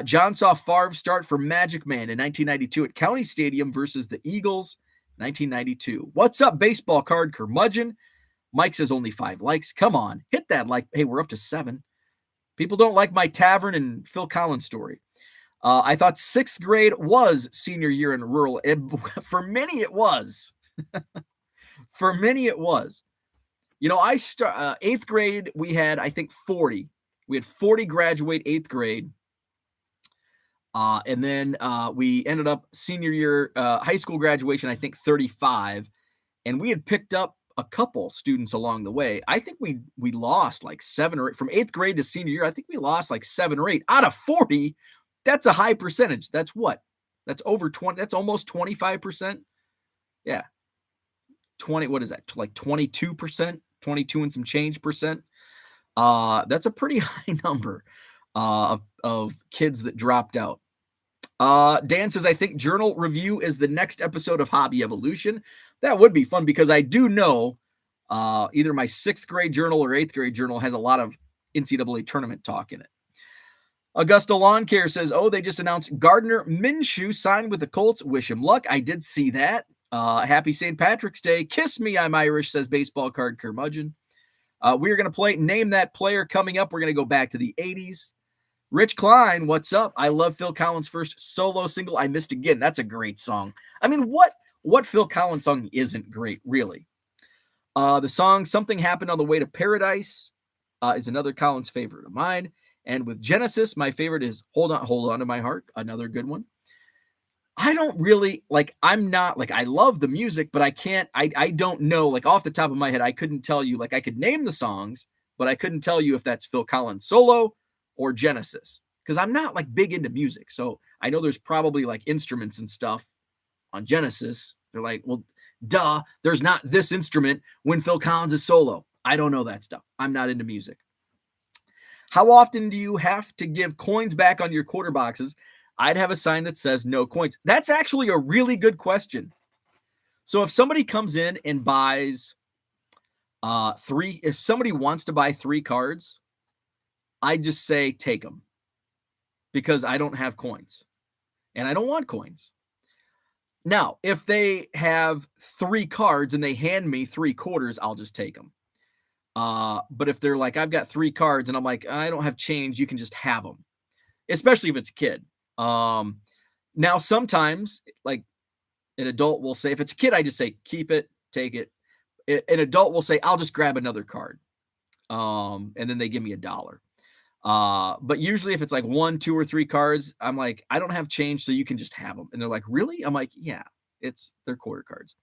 S1: John saw Favre start for Magic Man in 1992 at County Stadium versus the Eagles, 1992. What's up, baseball card curmudgeon? Mike says only 5 likes. Come on, hit that like. Hey, we're up to 7. People don't like my Tavern and Phil Collins story. I thought 6th grade was senior year in rural. For many, it was. For many, it was. You know, 8th grade, we had, I think, 40. We had 40 graduate 8th grade. And then we ended up senior year, high school graduation, I think 35. and we had picked up a couple students along the way. I think we lost like 7 or 8 from 8th grade to senior year. I think we lost like 7 or 8 out of 40. That's a high percentage. That's what? That's over 20. That's almost 25%. Yeah. 20. What is that? Like 22%, 22 and some change percent. That's a pretty high number of kids that dropped out. Dan says, I think journal review is the next episode of Hobby Evolution. That would be fun because I do know either my 6th grade journal or 8th grade journal has a lot of NCAA tournament talk in it. Augusta Lawn Care says, oh, they just announced Gardner Minshew signed with the Colts. Wish him luck. I did see that. Happy St. Patrick's Day. Kiss me, I'm Irish, says baseball card curmudgeon. We're going to play Name That Player coming up. We're going to go back to the 80s. Rich Klein, what's up? I love Phil Collins' first solo single, I Missed Again. That's a great song. I mean, what Phil Collins song isn't great, really? The song Something Happened on the Way to Paradise is another Collins favorite of mine. And with Genesis, my favorite is Hold On to My Heart, another good one. I don't really, I'm not, I love the music, but I don't know, off the top of my head, I couldn't tell you, I could name the songs, but I couldn't tell you if that's Phil Collins solo or Genesis, because I'm not, big into music. So I know there's probably, instruments and stuff on Genesis. They're like, well, duh, there's not this instrument when Phil Collins is solo. I don't know that stuff. I'm not into music. How often do you have to give coins back on your quarter boxes? I'd have a sign that says no coins. That's actually a really good question. So if somebody comes in and buys if somebody wants to buy 3 cards, I just say take them because I don't have coins and I don't want coins. Now, if they have 3 cards and they hand me 3 quarters, I'll just take them. But if they're like, I've got 3 cards and I'm like, I don't have change, you can just have them, especially if it's a kid. Now sometimes an adult will say, if it's a kid, I just say, keep it, take it. An adult will say, I'll just grab another card. And then they give me $1. But usually if it's 1, 2, or 3 cards, I'm like, I don't have change, so you can just have them. And they're like, really? I'm like, yeah, they're quarter cards.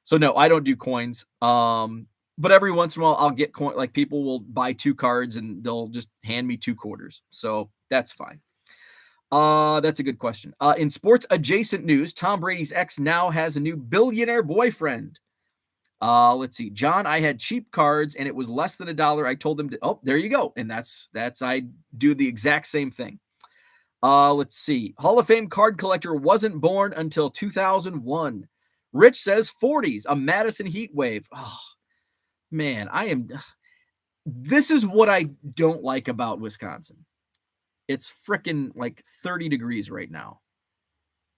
S1: So no, I don't do coins. But every once in a while I'll get coin, people will buy 2 cards and they'll just hand me 2 quarters. So that's fine. That's a good question. In sports adjacent news, Tom Brady's ex now has a new billionaire boyfriend. Let's see. John, I had cheap cards and it was less than $1. I told them to, there you go. And that's, I do the exact same thing. Let's see. Hall of Fame card collector wasn't born until 2001. Rich says 40s, a Madison heat wave. Oh, man, this is what I don't like about Wisconsin. It's freaking 30 degrees right now.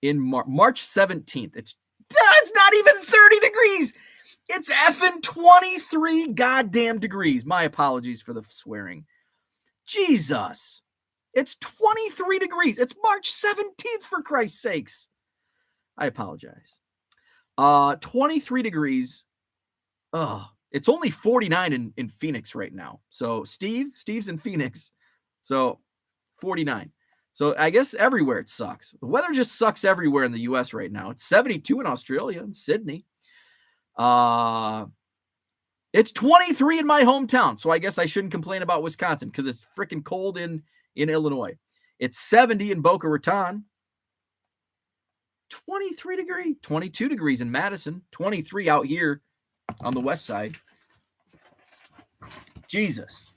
S1: In March 17th, it's not even 30 degrees. It's effing 23 goddamn degrees. My apologies for the swearing. Jesus. It's 23 degrees. It's March 17th, for Christ's sakes. I apologize. 23 degrees. It's only 49 in Phoenix right now. So Steve's in Phoenix. So 49. So I guess everywhere it sucks. The weather just sucks everywhere in the U.S. right now. It's 72 in Australia and Sydney. It's 23 in my hometown. So I guess I shouldn't complain about Wisconsin because it's freaking cold in Illinois. It's 70 in Boca Raton. 23 degrees, 22 degrees in Madison, 23 out here on the west side. Jesus.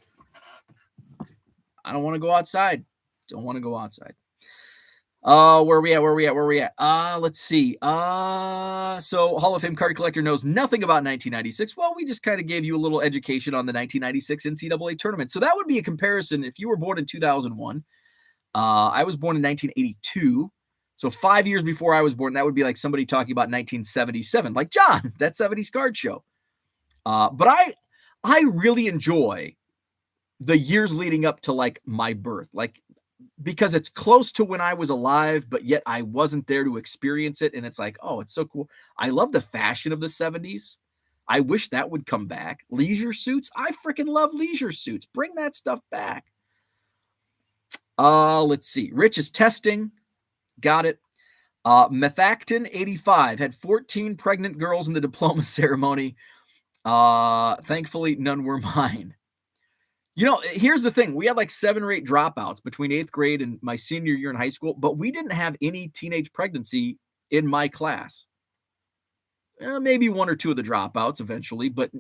S1: I don't want to go outside. Don't want to go outside. Where we at? Let's see. So Hall of Fame card collector knows nothing about 1996. Well, we just kind of gave you a little education on the 1996 NCAA tournament. So that would be a comparison. If you were born in 2001, I was born in 1982. So 5 years before I was born, that would be like somebody talking about 1977, like John, that 70s card show. But I really enjoy the years leading up to my birth, because it's close to when I was alive, but yet I wasn't there to experience it. And it's oh, it's so cool. I love the fashion of the 70s. I wish that would come back. Leisure suits. I freaking love leisure suits. Bring that stuff back. Let's see. Rich is testing. Got it. Methacton 85 had 14 pregnant girls in the diploma ceremony. Thankfully, none were mine. You know, here's the thing. We had like 7 or 8 dropouts between 8th grade and my senior year in high school, but we didn't have any teenage pregnancy in my class. Maybe 1 or 2 of the dropouts eventually, but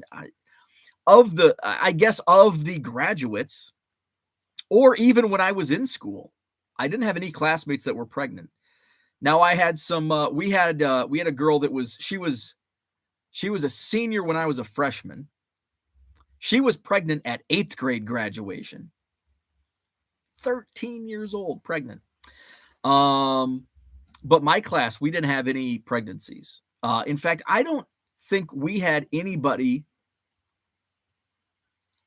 S1: of the graduates, or even when I was in school, I didn't have any classmates that were pregnant. Now I had some. We had a girl that was a senior when I was a freshman. She was pregnant at 8th grade graduation. 13 years old, pregnant. But my class, we didn't have any pregnancies. In fact, I don't think we had anybody.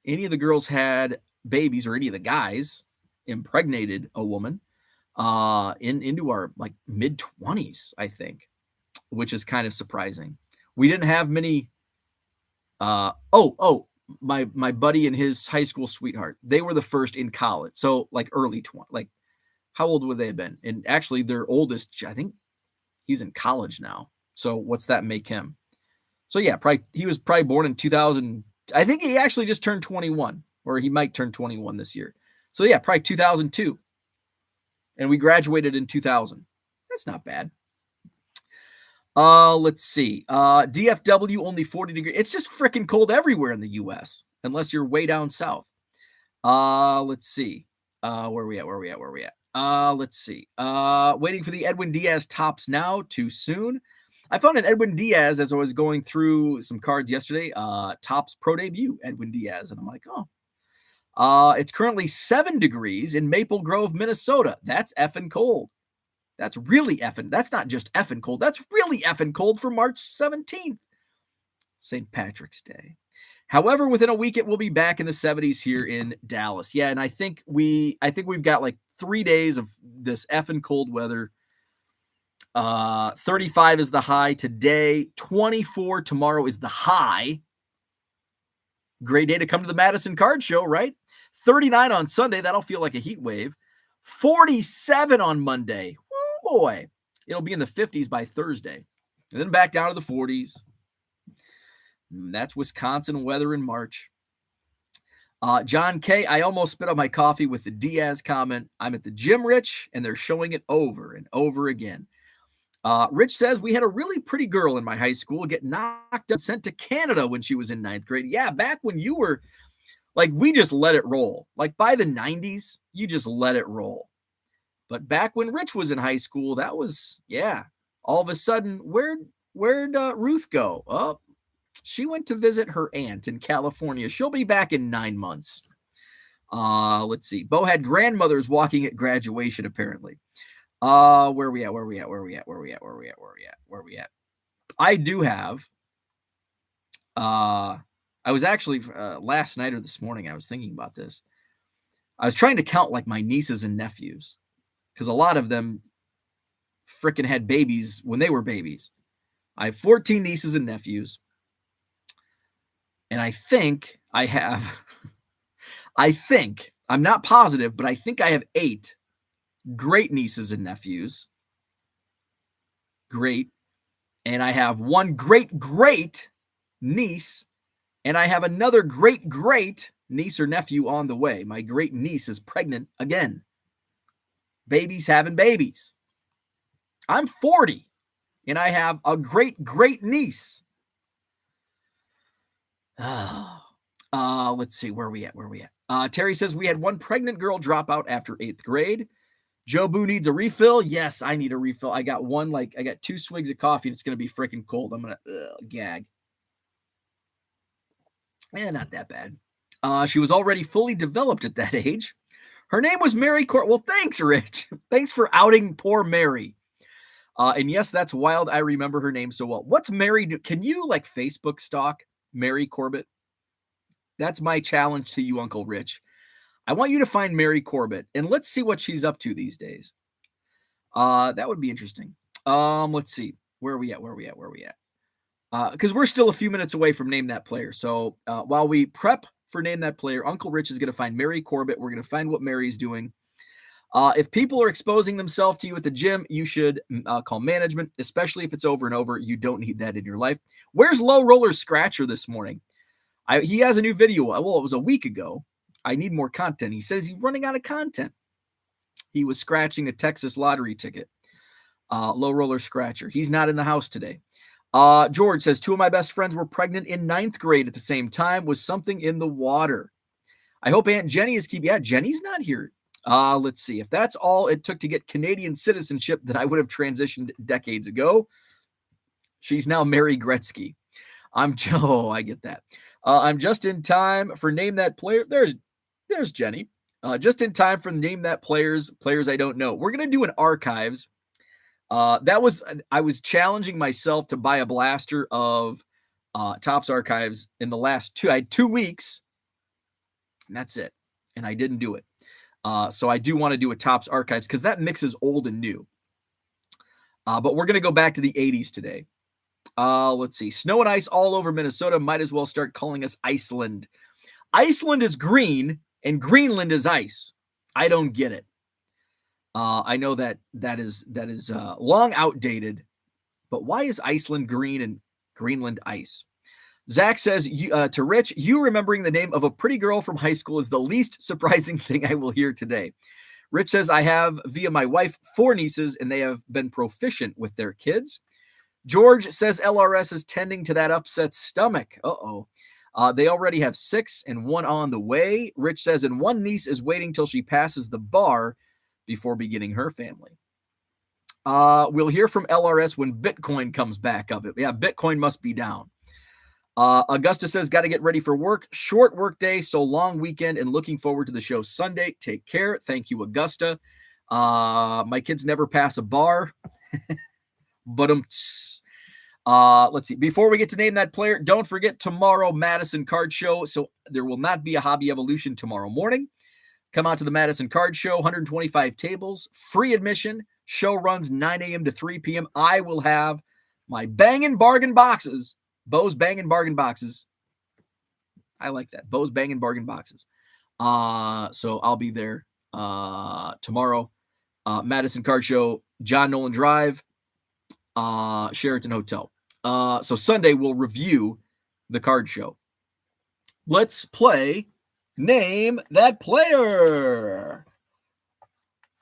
S1: Any of the girls had babies, or any of the guys impregnated a woman into our like mid-20s, I think, which is kind of surprising. We didn't have many. My buddy and his high school sweetheart, they were the first in college. So like early 20, like how old would they have been? And actually their oldest, I think he's in college now. So what's that make him? So yeah, he was probably born in 2000. I think he actually just turned 21, or he might turn 21 this year. So yeah, probably 2002. And we graduated in 2000. That's not bad. Let's see. DFW, only 40 degrees. It's just freaking cold everywhere in the U.S., unless you're way down south. Let's see. Where are we at? Let's see. Waiting for the Edwin Diaz tops now. Too soon. I found an Edwin Diaz as I was going through some cards yesterday. Tops pro debut, Edwin Diaz. And I'm like, oh. It's currently 7 degrees in Maple Grove, Minnesota. That's effing cold. That's really effing. That's not just effing cold. That's really effing cold for March 17th, St. Patrick's Day. However, within a week, it will be back in the 70s here in Dallas. Yeah, and I think we've got like 3 days of this effing cold weather. 35 is the high today. 24 tomorrow is the high. Great day to come to the Madison Card Show, right? 39 on Sunday. That'll feel like a heat wave. 47 on Monday. Woo, boy. It'll be in the 50s by Thursday. And then back down to the 40s. That's Wisconsin weather in March. John K., I almost spit on my coffee with the Diaz comment. I'm at the gym, Rich, and they're showing it over and over again. Rich says, we had a really pretty girl in my high school get knocked and sent to Canada when she was in 9th grade. Yeah, back when you were, like, we just let it roll. Like, by the 90s, you just let it roll. But back when Rich was in high school, that was, yeah. All of a sudden, where'd Ruth go? Oh, she went to visit her aunt in California. She'll be back in 9 months. Let's see. Bo had grandmothers walking at graduation, apparently. Where are we at? I do have, I was actually, last night or this morning, I was thinking about this. I was trying to count like my nieces and nephews, because a lot of them freaking had babies when they were babies. I have 14 nieces and nephews. And I think I have, I'm not positive, but I think I have 8 great nieces and nephews. Great. And I have 1 great niece. And I have another great niece or nephew on the way. My great niece is pregnant again. Babies having babies. I'm 40. And I have a great niece. Let's see. Where are we at? Terry says we had 1 pregnant girl drop out after 8th grade. Joe Boo needs a refill. Yes, I need a refill. I got 2 swigs of coffee. And it's going to be freaking cold. I'm going to gag. Not that bad. She was already fully developed at that age. Her name was Mary Court. Well, thanks, Rich. Thanks for outing poor Mary. And yes, that's wild. I remember her name so well. What's Mary do? Can you like Facebook stalk Mary Corbett? That's my challenge to you, Uncle Rich. I want you to find Mary Corbett and let's see what she's up to these days. That would be interesting. Let's see. Where are we at? Because we're still a few minutes away from Name That Player. So while we prep for Name That Player, Uncle Rich is going to find Mary Corbett. We're going to find what Mary's doing. If people are exposing themselves to you at the gym, you should call management, especially if it's over and over. You don't need that in your life. Where's Low Roller Scratcher this morning? He has a new video. Well, it was a week ago. I need more content. He says he's running out of content. He was scratching a Texas lottery ticket. Low Roller Scratcher. He's not in the house today. George says, 2 of my best friends were pregnant in 9th grade at the same time. Was something in the water? I hope Aunt Jenny is keeping. Yeah, Jenny's not here. Let's see. If that's all it took to get Canadian citizenship, then I would have transitioned decades ago. She's now Mary Gretzky. I get that. I'm just in time for Name That Player. There's Jenny. Just in time for Name That players I don't know. We're going to do an archives. I was challenging myself to buy a blaster of Topps Archives in the last I had 2 weeks, and that's it. And I didn't do it. So I do want to do a Topps Archives because that mixes old and new. But we're going to go back to the 80s today. Let's see. Snow and ice all over Minnesota. Might as well start calling us Iceland. Iceland is green and Greenland is ice. I don't get it. I know that is long outdated, but why is Iceland green and Greenland ice? Zach says to Rich, you remembering the name of a pretty girl from high school is the least surprising thing I will hear today. Rich says, I have, via my wife, 4 nieces, and they have been proficient with their kids. George says LRS is tending to that upset stomach. They already have 6 and 1 on the way. Rich says, and 1 niece is waiting till she passes the bar before beginning her family. We'll hear from LRS when Bitcoin comes back up. Yeah, Bitcoin must be down. Augusta says, got to get ready for work. Short work day, so long weekend, and looking forward to the show Sunday. Take care. Thank you, Augusta. My kids never pass a bar. But let's see. Before we get to Name That Player, don't forget tomorrow, Madison Card Show. So there will not be a Hobby Evolution tomorrow morning. Come out to the Madison Card Show, 125 tables, free admission. Show runs 9 a.m. to 3 p.m. I will have my banging bargain boxes. Bo's banging bargain boxes. I like that. Bo's banging bargain boxes. So I'll be there tomorrow. Madison Card Show, John Nolan Drive, Sheraton Hotel. So Sunday we'll review the card show. Let's play Name That Player.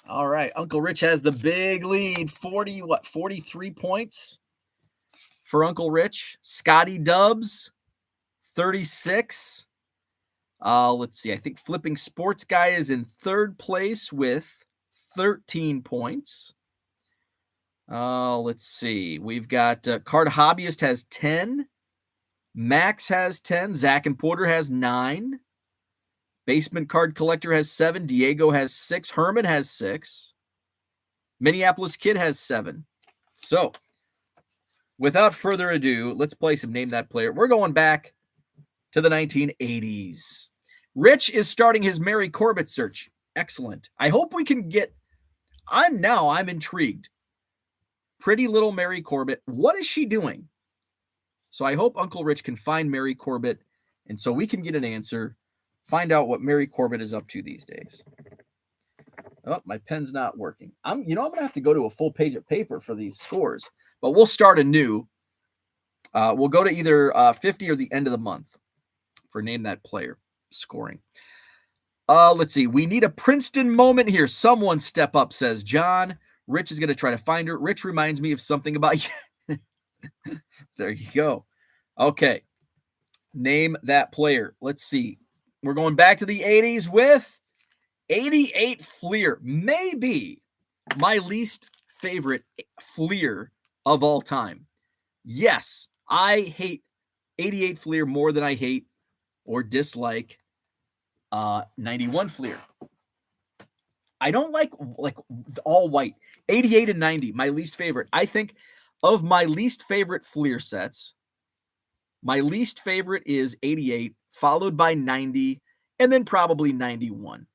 S1: All right. Uncle Rich has the big lead. 43 points for Uncle Rich. Scotty Dubs, 36. Let's see. I think Flipping Sports Guy is in 3rd place with 13 points. Let's see. We've got Card Hobbyist has 10. Max has 10. Zach and Porter has 9. Basement Card Collector has 7. Diego has 6. Herman has 6. Minneapolis Kid has 7. So, without further ado, let's play some Name That Player. We're going back to the 1980s. Rich is starting his Mary Corbett search. Excellent. I hope we can get... I'm intrigued. Pretty little Mary Corbett. What is she doing? So I hope Uncle Rich can find Mary Corbett, and so we can get an answer, find out what Mary Corbett is up to these days. Oh, my pen's not working. I'm going to have to go to a full page of paper for these scores, but we'll start anew. We'll go to either 50 or the end of the month for Name That Player scoring. Let's see. We need a Princeton moment here. Someone step up, says John. Rich is going to try to find her. Rich reminds me of something about you. There you go. Okay. Name That Player. Let's see. We're going back to the 80s with 88 Fleer. Maybe my least favorite Fleer of all time. Yes, I hate 88 Fleer more than I hate or dislike 91 Fleer. I don't like all white. 88 and 90, my least favorite. I think of my least favorite Fleer sets, my least favorite is 88, followed by 90, and then probably 91.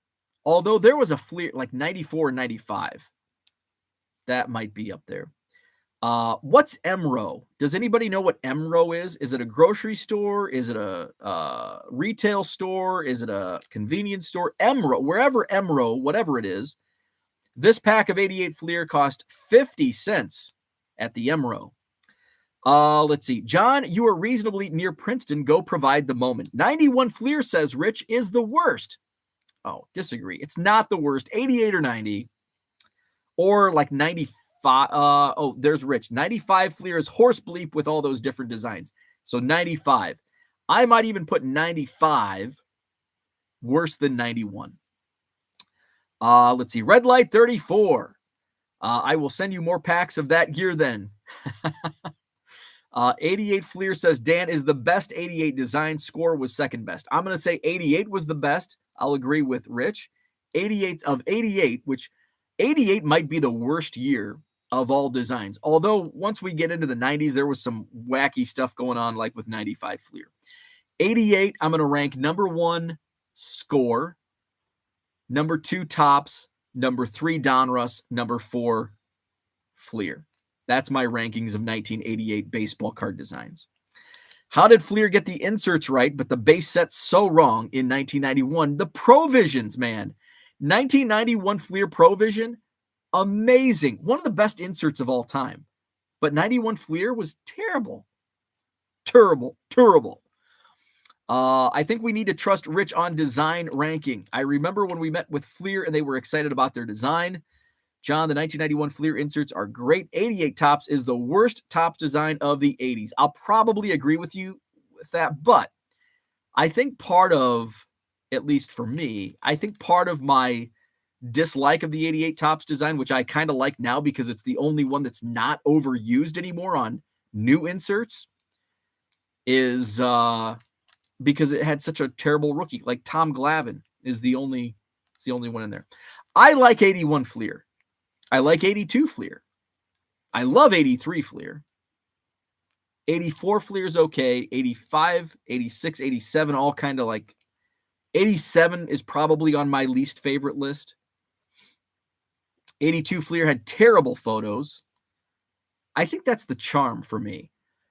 S1: Although there was a Fleer like 94 and 95. That might be up there. What's MRO? Does anybody know what MRO is? Is it a grocery store? Is it a retail store? Is it a convenience store? MRO, wherever MRO, whatever it is, This pack of 88 Fleer cost 50 cents at the MRO. Let's see. John, you are reasonably near Princeton. Go provide the moment. 91 Fleer, says Rich, is the worst. Oh, disagree. It's not the worst. 88 or 90. Or like 95. There's Rich. 95 Fleer is horse bleep with all those different designs. So 95. I might even put 95 worse than 91. Let's see. Red Light 34. I will send you more packs of that gear then. 88 Fleer says Dan is the best 88 design. Score was second best. I'm going to say 88 was the best. I'll agree with Rich. 88 of 88, which 88 might be the worst year of all designs. Although once we get into the 90s, there was some wacky stuff going on, like with 95 Fleer. 88, I'm going to rank number 1, Score. Number 2, Tops. Number 3, Donruss. Number 4, Fleer. That's my rankings of 1988 baseball card designs. How did Fleer get the inserts right, but the base set so wrong in 1991? The Provisions, man. 1991 Fleer Provision, amazing. One of the best inserts of all time. But 91 Fleer was terrible. Terrible. I think we need to trust Rich on design ranking. I remember when we met with Fleer and they were excited about their design. John, the 1991 Fleer inserts are great. 88 Tops is the worst Tops design of the 80s. I'll probably agree with you with that, but I think part of, at least for me, I think part of my dislike of the 88 Tops design, which I kind of like now because it's the only one that's not overused anymore on new inserts, is because it had such a terrible rookie. Like Tom Glavine is the only one in there. I like 81 Fleer. I like 82 Fleer. I love 83 Fleer. 84 Fleer is okay. 85, 86, 87, all kind of like. 87 is probably on my least favorite list. 82 Fleer had terrible photos. I think that's the charm for me.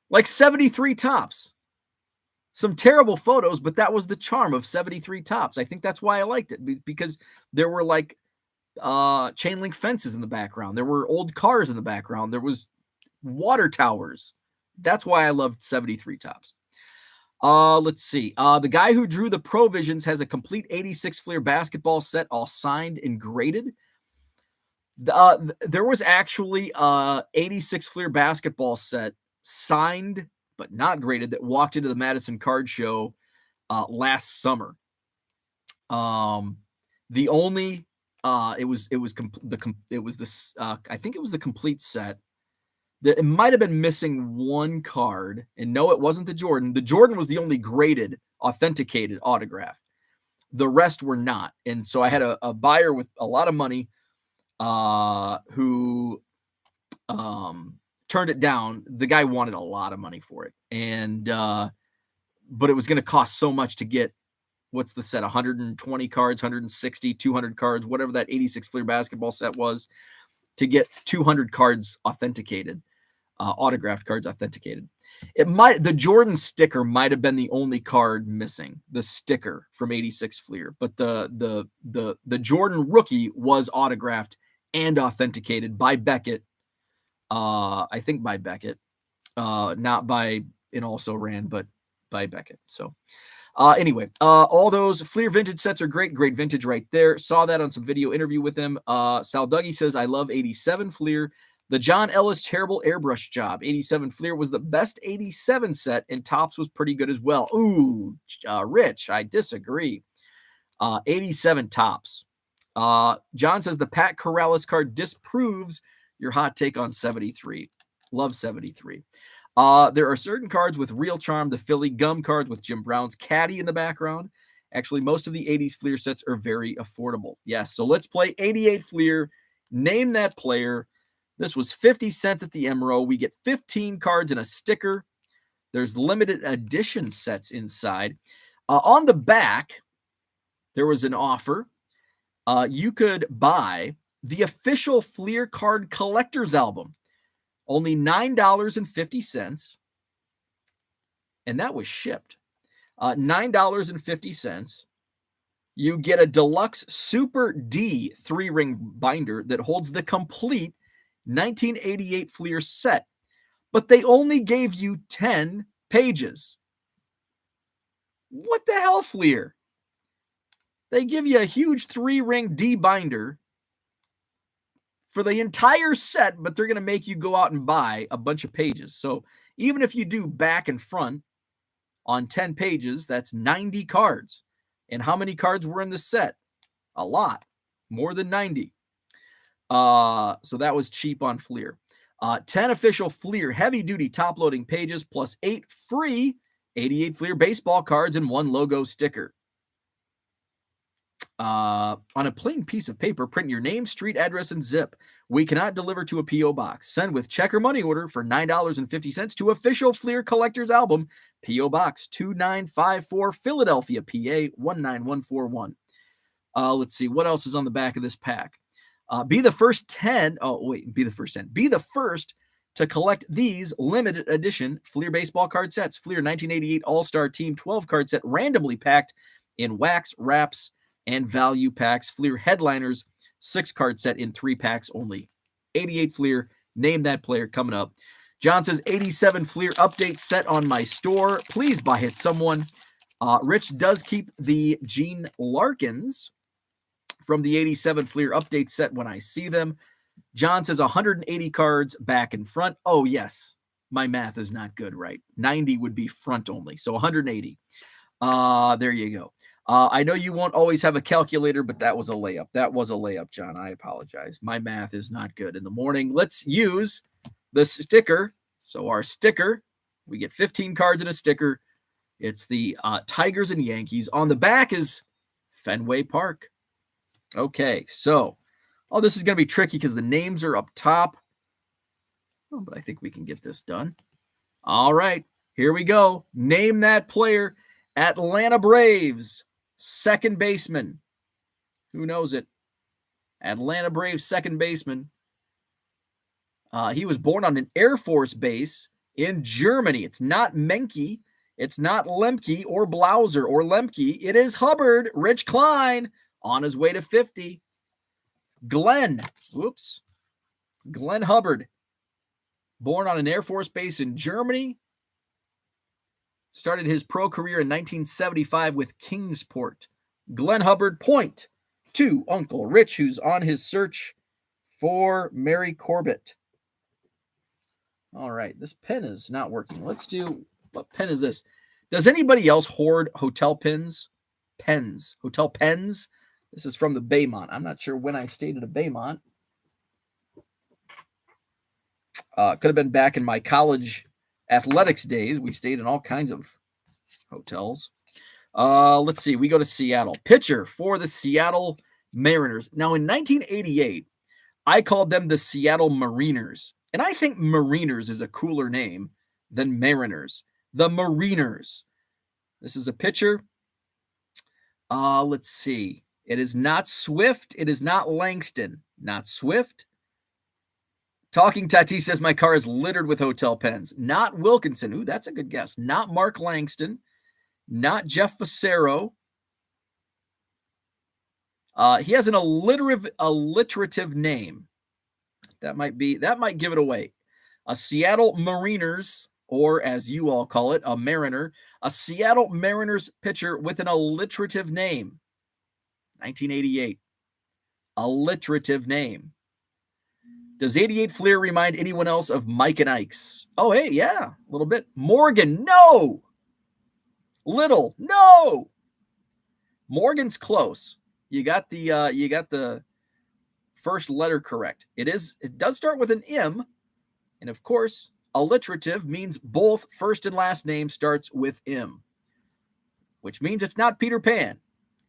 S1: Like 73 Tops. Some terrible photos, but that was the charm of 73 Tops. I think that's why I liked it, because there were like chain link fences in the background. There were old cars in the background. There was water towers. That's why I loved 73 Tops. Let's see. The guy who drew the Provisions has a complete 86 Fleer basketball set, all signed and graded. There was actually 86 Fleer basketball set signed but not graded that walked into the Madison Card Show last summer. The only I think it was the complete set. It might have been missing one card, and no, it wasn't the Jordan. The Jordan was the only graded, authenticated autograph. The rest were not, and so I had a buyer with a lot of money who turned it down. The guy wanted a lot of money for it, and but it was going to cost so much to get. What's the set? 120 cards, 160, 200 cards, whatever that 86 Fleer basketball set was, to get 200 cards authenticated, autographed cards authenticated. The Jordan sticker might have been the only card missing, the sticker from 86 Fleer, but the Jordan rookie was autographed and authenticated by Beckett. I think by Beckett, not by an also ran, but by Beckett. So. Anyway, all those Fleer vintage sets are great. Great vintage right there. Saw that on some video interview with him. Sal Dougie says, I love 87 Fleer. The John Ellis terrible airbrush job. 87 Fleer was the best 87 set, and Tops was pretty good as well. Ooh, Rich, I disagree. 87 Tops. John says the Pat Corrales card disproves your hot take on 73. Love 73. There are certain cards with real charm. The Philly Gum cards with Jim Brown's caddy in the background. Actually, most of the 80s Fleer sets are very affordable. Yes, so let's play 88 Fleer. Name that player. This was 50 cents at the MRO. We get 15 cards and a sticker. There's limited edition sets inside. On the back, there was an offer. You could buy the official Fleer card collector's album. Only $9.50, and that was shipped. $9.50. You get a deluxe Super D 3-ring binder that holds the complete 1988 Fleer set, but they only gave you 10 pages. What the hell, Fleer? They give you a huge 3-ring D binder for the entire set, but they're going to make you go out and buy a bunch of pages. So even if you do back and front on 10 pages, that's 90 cards. And how many cards were in the set? A lot, more than 90. So that was cheap on Fleer. 10 official Fleer heavy-duty top-loading pages plus 8 free 88 Fleer baseball cards and 1 logo sticker. On a plain piece of paper, print your name, street address, and zip. We cannot deliver to a P.O. box. Send with check or money order for $9.50 to Official Fleer Collector's Album, P.O. Box 2954, Philadelphia, PA 19141. Let's see. What else is on the back of this pack? Be the first 10. Oh, wait. Be the first 10. Be the first to collect these limited edition Fleer baseball card sets. Fleer 1988 All-Star Team 12 card set randomly packed in wax, wraps, and value packs. Fleer Headliners 6 card set in 3 packs only. 88 Fleer. Name that player coming up. John says 87 Fleer update set on my store. Please buy it, someone. Rich does keep the Gene Larkins from the 87 Fleer update set when I see them. John says 180 cards back and front. Oh, yes. My math is not good, right? 90 would be front only. So 180. There you go. I know you won't always have a calculator, but that was a layup. That was a layup, John. I apologize. My math is not good in the morning. Let's use the sticker. So our sticker, we get 15 cards in a sticker. It's the Tigers and Yankees. On the back is Fenway Park. Okay, so, this is going to be tricky because the names are up top. Oh, but I think we can get this done. All right, here we go. Name that player. Atlanta Braves, second baseman. Who knows it? Atlanta Braves second baseman. He was born on an Air Force base in Germany. It's not Menke. It's not Lemke or Blauser or Lemke. It is Hubbard, Rich Klein, on his way to 50. Glenn Hubbard, born on an Air Force base in Germany. Started his pro career in 1975 with Kingsport. Glenn Hubbard, point to Uncle Rich, who's on his search for Mary Corbett. All right, this pen is not working. Let's do, what pen is this? Does anybody else hoard hotel pins? Hotel pens? This is from the Baymont. I'm not sure when I stayed at a Baymont. Could have been back in my college athletics days. We stayed in all kinds of hotels. Let's see. We go to Seattle. Pitcher for the Seattle Mariners. Now, in 1988, I called them the Seattle Mariners. And I think Mariners is a cooler name than Mariners. The Mariners. This is a pitcher. Let's see. It is not Swift. It is not Langston. Not Swift. Talking Tatis says my car is littered with hotel pens. Not Wilkinson. Ooh, that's a good guess. Not Mark Langston. Not Jeff Facero. He has an alliterative name. That might give it away. A Seattle Mariners, or as you all call it, a Mariner. A Seattle Mariners pitcher with an alliterative name. 1988. Alliterative name. Does 88 Fleer remind anyone else of Mike and Ike's? Oh, hey, yeah, a little bit. Morgan, no. Little, no. Morgan's close. You got the first letter correct. It does start with an M, and of course, alliterative means both first and last name starts with M, which means it's not Peter Pan.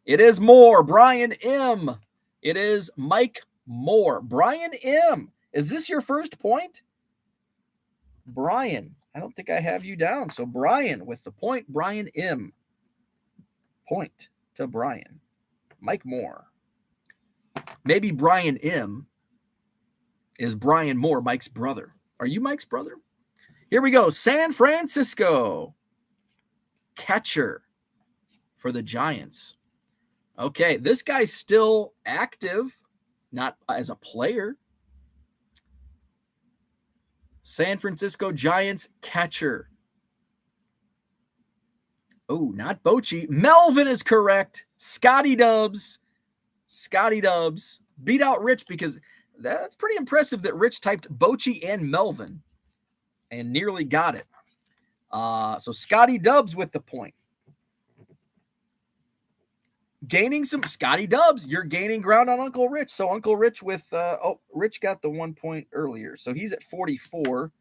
S1: It is Moore, Brian M. It is Mike Moore, Brian M. Is this your first point? Brian, I don't think I have you down. So Brian with the point, Brian M. Point to Brian. Mike Moore. Maybe Brian M. is Brian Moore, Mike's brother. Are you Mike's brother? Here we go. San Francisco. Catcher for the Giants. Okay, this guy's still active, not as a player. San Francisco Giants catcher. Oh, not Bochy. Melvin is correct. Scotty Dubs. Scotty Dubs beat out Rich because that's pretty impressive that Rich typed Bochy and Melvin and nearly got it. So Scotty Dubs with the point. Gaining some Scotty Dubs. You're gaining ground on Uncle Rich. So Uncle Rich with Rich got the 1 point earlier. So he's at 44.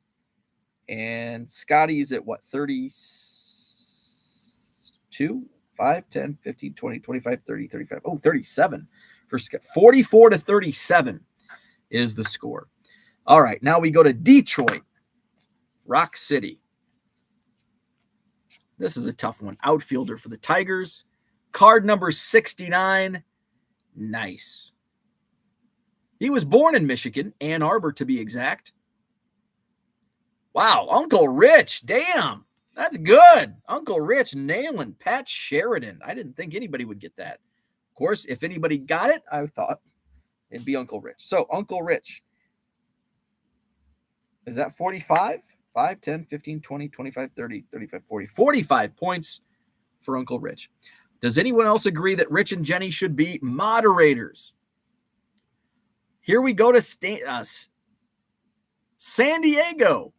S1: And Scotty's at what? 32, 5, 10, 15, 20, 25, 30, 35. Oh, 37 for Scott. 44 to 37 is the score. All right, now we go to Detroit. Rock City. This is a tough one. Outfielder for the Tigers. Card number 69. Nice. He was born in Michigan, Ann Arbor to be exact. Wow, Uncle Rich. Damn, that's good. Uncle Rich nailing Pat Sheridan. I didn't think anybody would get that. Of course, if anybody got it, I thought it'd be Uncle Rich. So, Uncle Rich. Is that 45? 5, 10, 15, 20, 25, 30, 35, 40. 45 points for Uncle Rich. Does anyone else agree that Rich and Jenny should be moderators? Here we go to San Diego.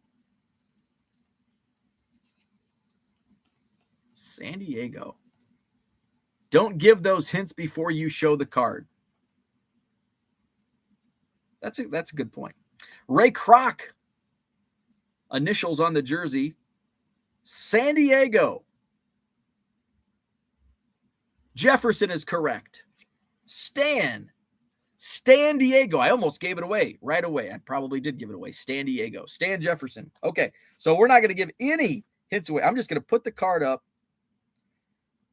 S1: San Diego. Don't give those hints before you show the card. That's a good point. Ray Kroc. Initials on the jersey. San Diego. Jefferson is correct. Stan Diego. I almost gave it away right away. I probably did give it away. Stan Diego. Stan Jefferson. Okay, so we're not going to give any hints away. I'm just going to put the card up.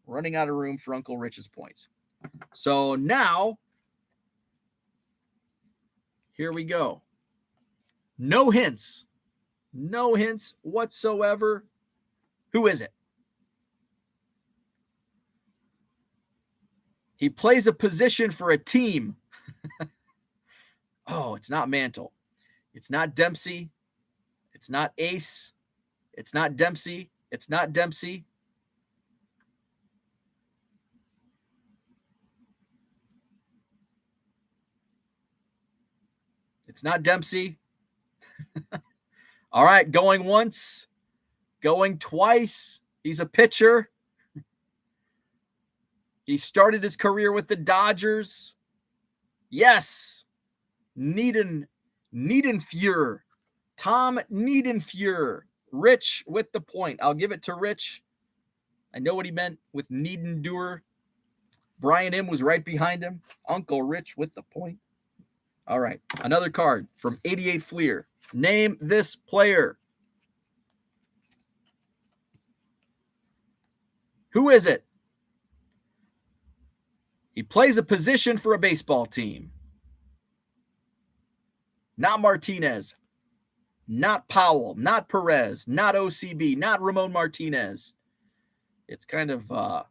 S1: Running out of room for Uncle Rich's points. So now, here we go. No hints. No hints whatsoever. Who is it? He plays a position for a team. Oh, it's not Mantle. It's not Dempsey. It's not Ace. It's not Dempsey. It's not Dempsey. It's not Dempsey. All right, going once, going twice. He's a pitcher. He started his career with the Dodgers. Yes. Niedenfuhr. Tom Niedenfuhr. Rich with the point. I'll give it to Rich. I know what he meant with Niedenfuhr. Brian M. was right behind him. Uncle Rich with the point. All right, another card from 88 Fleer. Name this player. Who is it? He plays a position for a baseball team. Not Martinez. Not Powell. Not Perez. Not OCB. Not Ramon Martinez. It's kind of not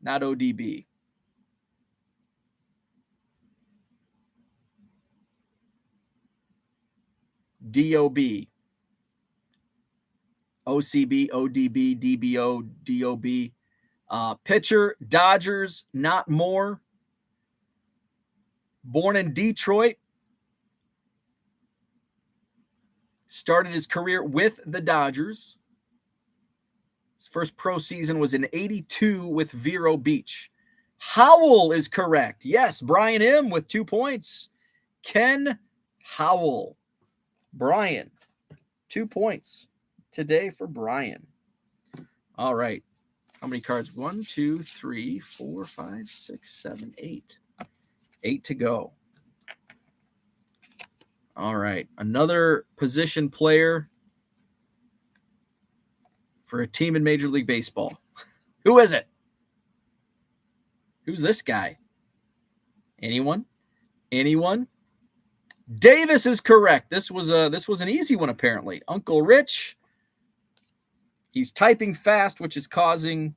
S1: ODB. DOB. OCB, ODB, DBO, DOB. Pitcher, Dodgers, not Moore. Born in Detroit. Started his career with the Dodgers. His first pro season was in '82 with Vero Beach. Howell is correct. Yes, Brian M. with 2 points. Ken Howell. Brian, 2 points today for Brian. All right. How many cards? 1, 2, 3, 4, 5, 6, 7, 8. 8 to go. All right. Another position player for a team in Major League Baseball. Who is it? Who's this guy? Anyone? Anyone? Davis is correct. This was an easy one, apparently. Uncle Rich. He's typing fast, which is causing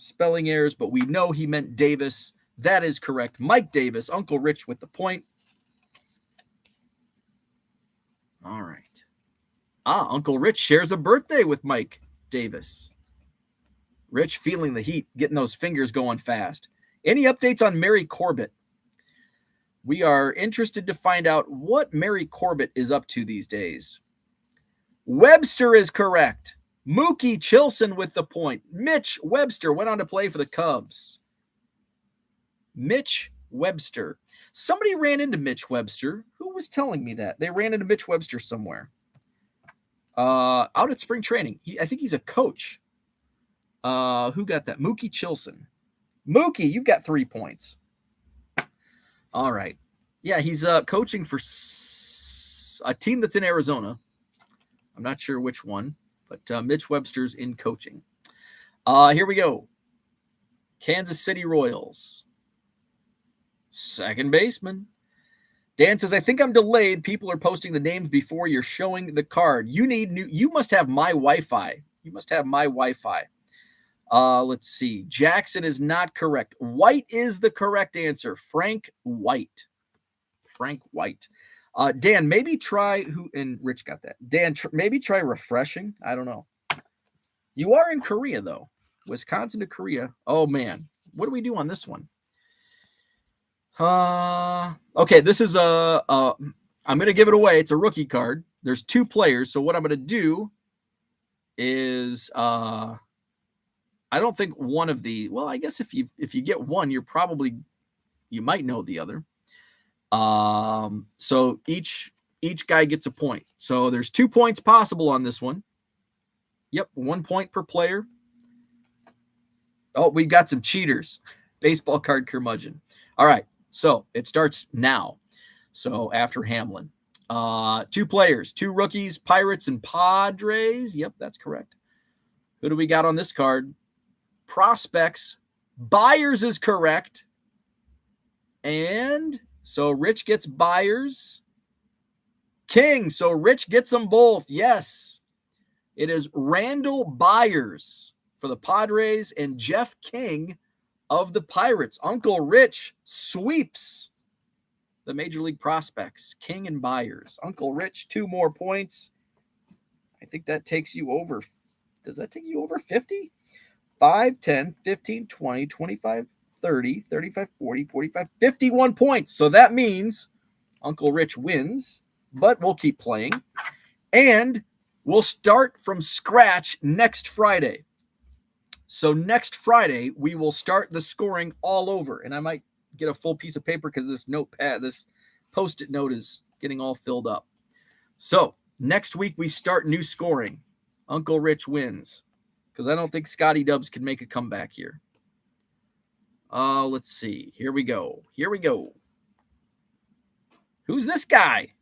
S1: spelling errors, but we know he meant Davis. That is correct. Mike Davis, Uncle Rich with the point. All right. Uncle Rich shares a birthday with Mike Davis. Rich feeling the heat, getting those fingers going fast. Any updates on Mary Corbett? We are interested to find out what Mary Corbett is up to these days. Webster is correct. Mookie Chilson with the point. Mitch Webster went on to play for the Cubs. Mitch Webster. Somebody ran into Mitch Webster. Who was telling me that? They ran into Mitch Webster somewhere. Out at spring training. I think he's a coach. Who got that? Mookie Chilson. Mookie, you've got 3 points. All right. Yeah, he's coaching for a team that's in Arizona. I'm not sure which one, but Mitch Webster's in coaching. Here we go. Kansas City Royals. Second baseman. Dan says, I think I'm delayed. People are posting the names before you're showing the card. You must have my Wi-Fi. Let's see. Jackson is not correct. White is the correct answer. Frank White. Dan, maybe try and Rich got that. Dan, maybe try refreshing. I don't know. You are in Korea, though. Wisconsin to Korea. Oh, man. What do we do on this one? Okay, this is I'm going to give it away. It's a rookie card. There's 2 players. So what I'm going to do is I don't think one of the, well, I guess if you get one, you might know the other. So each guy gets a point. So there's 2 points possible on this one. Yep, 1 point per player. Oh, we've got some cheaters. Baseball card curmudgeon. All right, so it starts now. So after Hamlin. 2 players, 2 rookies, Pirates and Padres. Yep, that's correct. Who do we got on this card? Prospects. Byers is correct. And so Rich gets Byers. King. So Rich gets them both. Yes. It is Randall Byers for the Padres and Jeff King of the Pirates. Uncle Rich sweeps the Major League prospects. King and Byers. Uncle Rich, 2 more points. I think that takes you over. Does that take you over 50? 5, 10, 15, 20, 25, 30, 35, 40, 45, 51 points. So that means Uncle Rich wins, but we'll keep playing. And we'll start from scratch next Friday. So next Friday, we will start the scoring all over. And I might get a full piece of paper because this Post-it note is getting all filled up. So next week, we start new scoring. Uncle Rich wins because I don't think Scotty Dubs can make a comeback here. Let's see. Here we go. Who's this guy?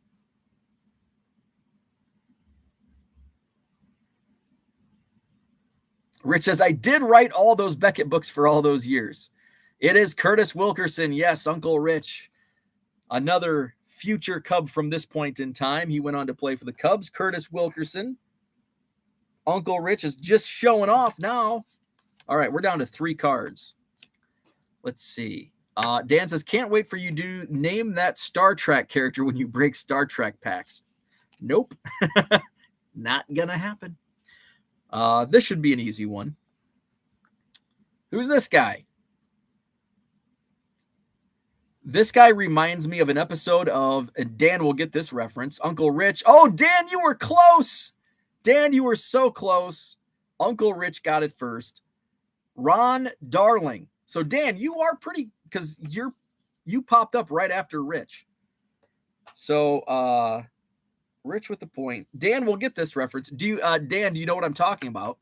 S1: Rich says, I did write all those Beckett books for all those years. It is Curtis Wilkerson. Yes, Uncle Rich. Another future Cub from this point in time. He went on to play for the Cubs. Curtis Wilkerson. Uncle Rich is just showing off now. All right, we're down to 3 cards. Let's see. Dan says, can't wait for you to name that Star Trek character when you break Star Trek packs. Nope. Not gonna happen. This should be an easy one. Who's this guy? This guy reminds me of an episode of, and Dan will get this reference, Uncle Rich. Oh, Dan, you were close. Dan, you were so close. Uncle Rich got it first. Ron Darling. So, Dan, you are pretty, because you popped up right after Rich. So, Rich with the point. Dan will get this reference. Dan, do you know what I'm talking about?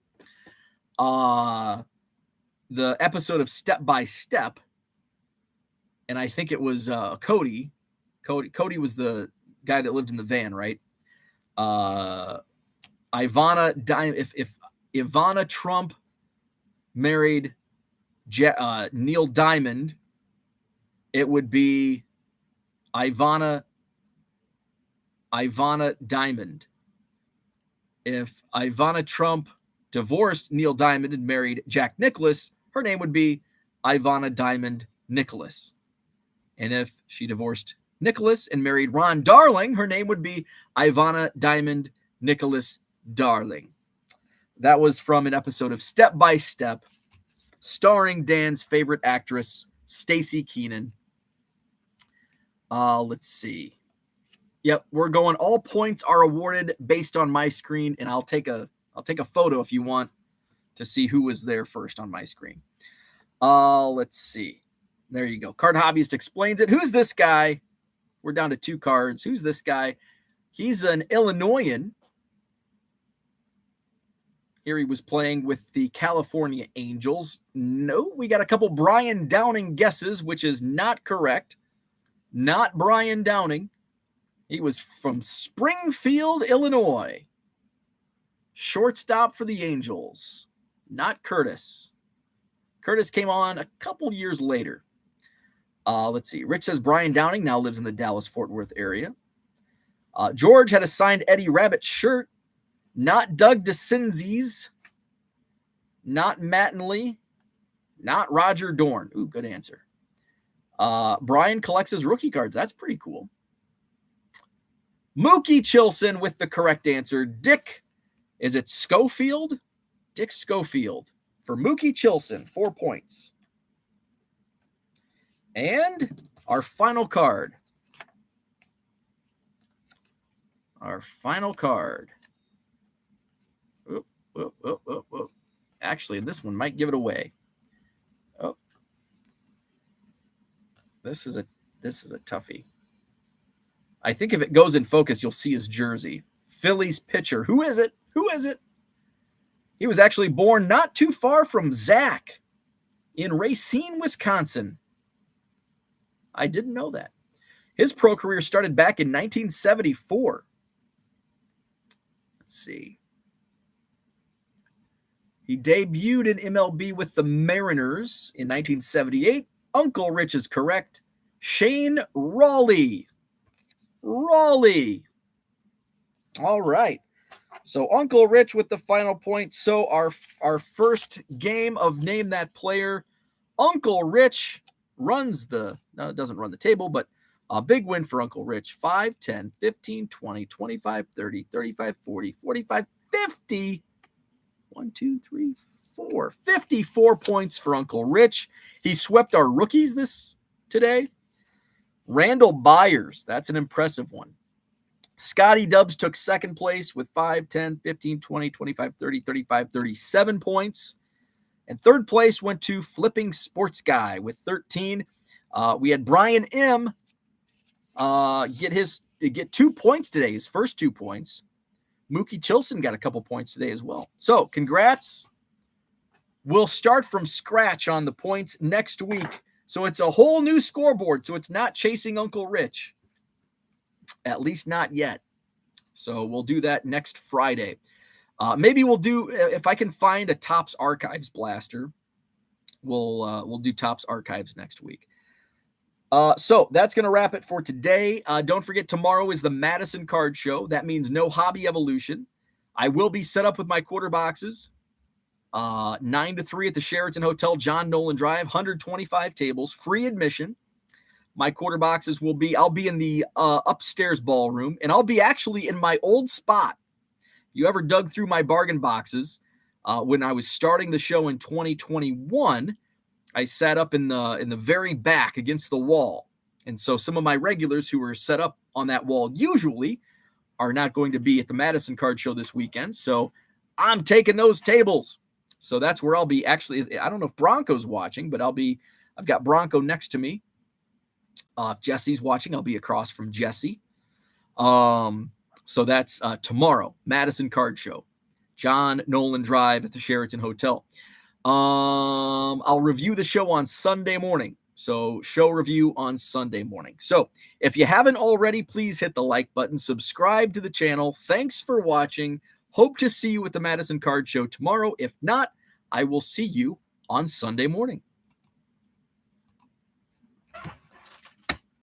S1: The episode of Step by Step, and I think it was Cody. Cody was the guy that lived in the van, right? If Ivana Trump married Neil Diamond, it would be Ivana Diamond. If Ivana Trump divorced Neil Diamond and married Jack Nicklaus, her name would be Ivana Diamond Nicholas. And if she divorced Nicholas and married Ron Darling, her name would be Ivana Diamond Nicholas Darling. That was from an episode of Step by Step, starring Dan's favorite actress, Stacy Keenan. Let's see. Yep, we're going. All points are awarded based on my screen, and I'll take a photo if you want to see who was there first on my screen. Let's see. There you go. Card Hobbyist explains it. Who's this guy? We're down to 2 cards. Who's this guy? He's an Illinoisan. Here he was playing with the California Angels. No, we got a couple Brian Downing guesses, which is not correct. Not Brian Downing. He was from Springfield, Illinois. Shortstop for the Angels. Not Curtis. Curtis came on a couple years later. Let's see. Rich says Brian Downing now lives in the Dallas-Fort Worth area. George had a signed Eddie Rabbit shirt. Not Doug DeCinzis. Not Mattingly. Not Roger Dorn. Ooh, good answer. Brian collects his rookie cards. That's pretty cool. Mookie Chilson with the correct answer. Dick, is it Schofield? Dick Schofield for Mookie Chilson, 4 points. And our final card. Our final card. Whoop, whoop, whoop, whoop, whoop. Actually, this one might give it away. Oh, this is a toughie. I think if it goes in focus, you'll see his jersey. Phillies pitcher. Who is it? Who is it? He was actually born not too far from Zach in Racine, Wisconsin. I didn't know that. His pro career started back in 1974. Let's see. He debuted in MLB with the Mariners in 1978. Uncle Rich is correct. Shane Raleigh. Raleigh. All right. So Uncle Rich with the final point. So our first game of Name That Player. Uncle Rich doesn't run the table, but a big win for Uncle Rich. 5, 10, 15, 20, 25, 30, 35, 40, 45, 50. 1, 2, 3, 4. 54 points for Uncle Rich. He swept our rookies today. Randall Byers, that's an impressive one. Scotty Dubs took second place with 5, 10, 15, 20, 25, 30, 35, 37 points. And third place went to Flipping Sports Guy with 13. We had Brian M. Get 2 points today, his first 2 points. Mookie Chilson got a couple points today as well. So congrats. We'll start from scratch on the points next week. So it's a whole new scoreboard. So it's not chasing Uncle Rich. At least not yet. So we'll do that next Friday. Maybe we'll do, if I can find a Topps Archives blaster, we'll do Topps Archives next week. So that's going to wrap it for today. Don't forget, tomorrow is the Madison Card Show. That means no Hobby Evolution. I will be set up with my quarter boxes. 9 to 3 at the Sheraton Hotel, John Nolan Drive, 125 tables, free admission. My quarter boxes I'll be in the upstairs ballroom, and I'll be actually in my old spot. If you ever dug through my bargain boxes, when I was starting the show in 2021, I sat up in the very back against the wall. And so some of my regulars who were set up on that wall usually are not going to be at the Madison Card Show this weekend. So I'm taking those tables. So that's where I'll be. Actually, I don't know if Bronco's watching, but I've got Bronco next to me. If Jesse's watching, I'll be across from Jesse. So that's tomorrow, Madison Card Show, John Nolan Drive at the Sheraton Hotel. I'll review the show on Sunday morning. So show review on Sunday morning. So if you haven't already, please hit the like button, subscribe to the channel. Thanks for watching. Hope to see you at the Madison Card Show tomorrow. If not, I will see you on Sunday morning.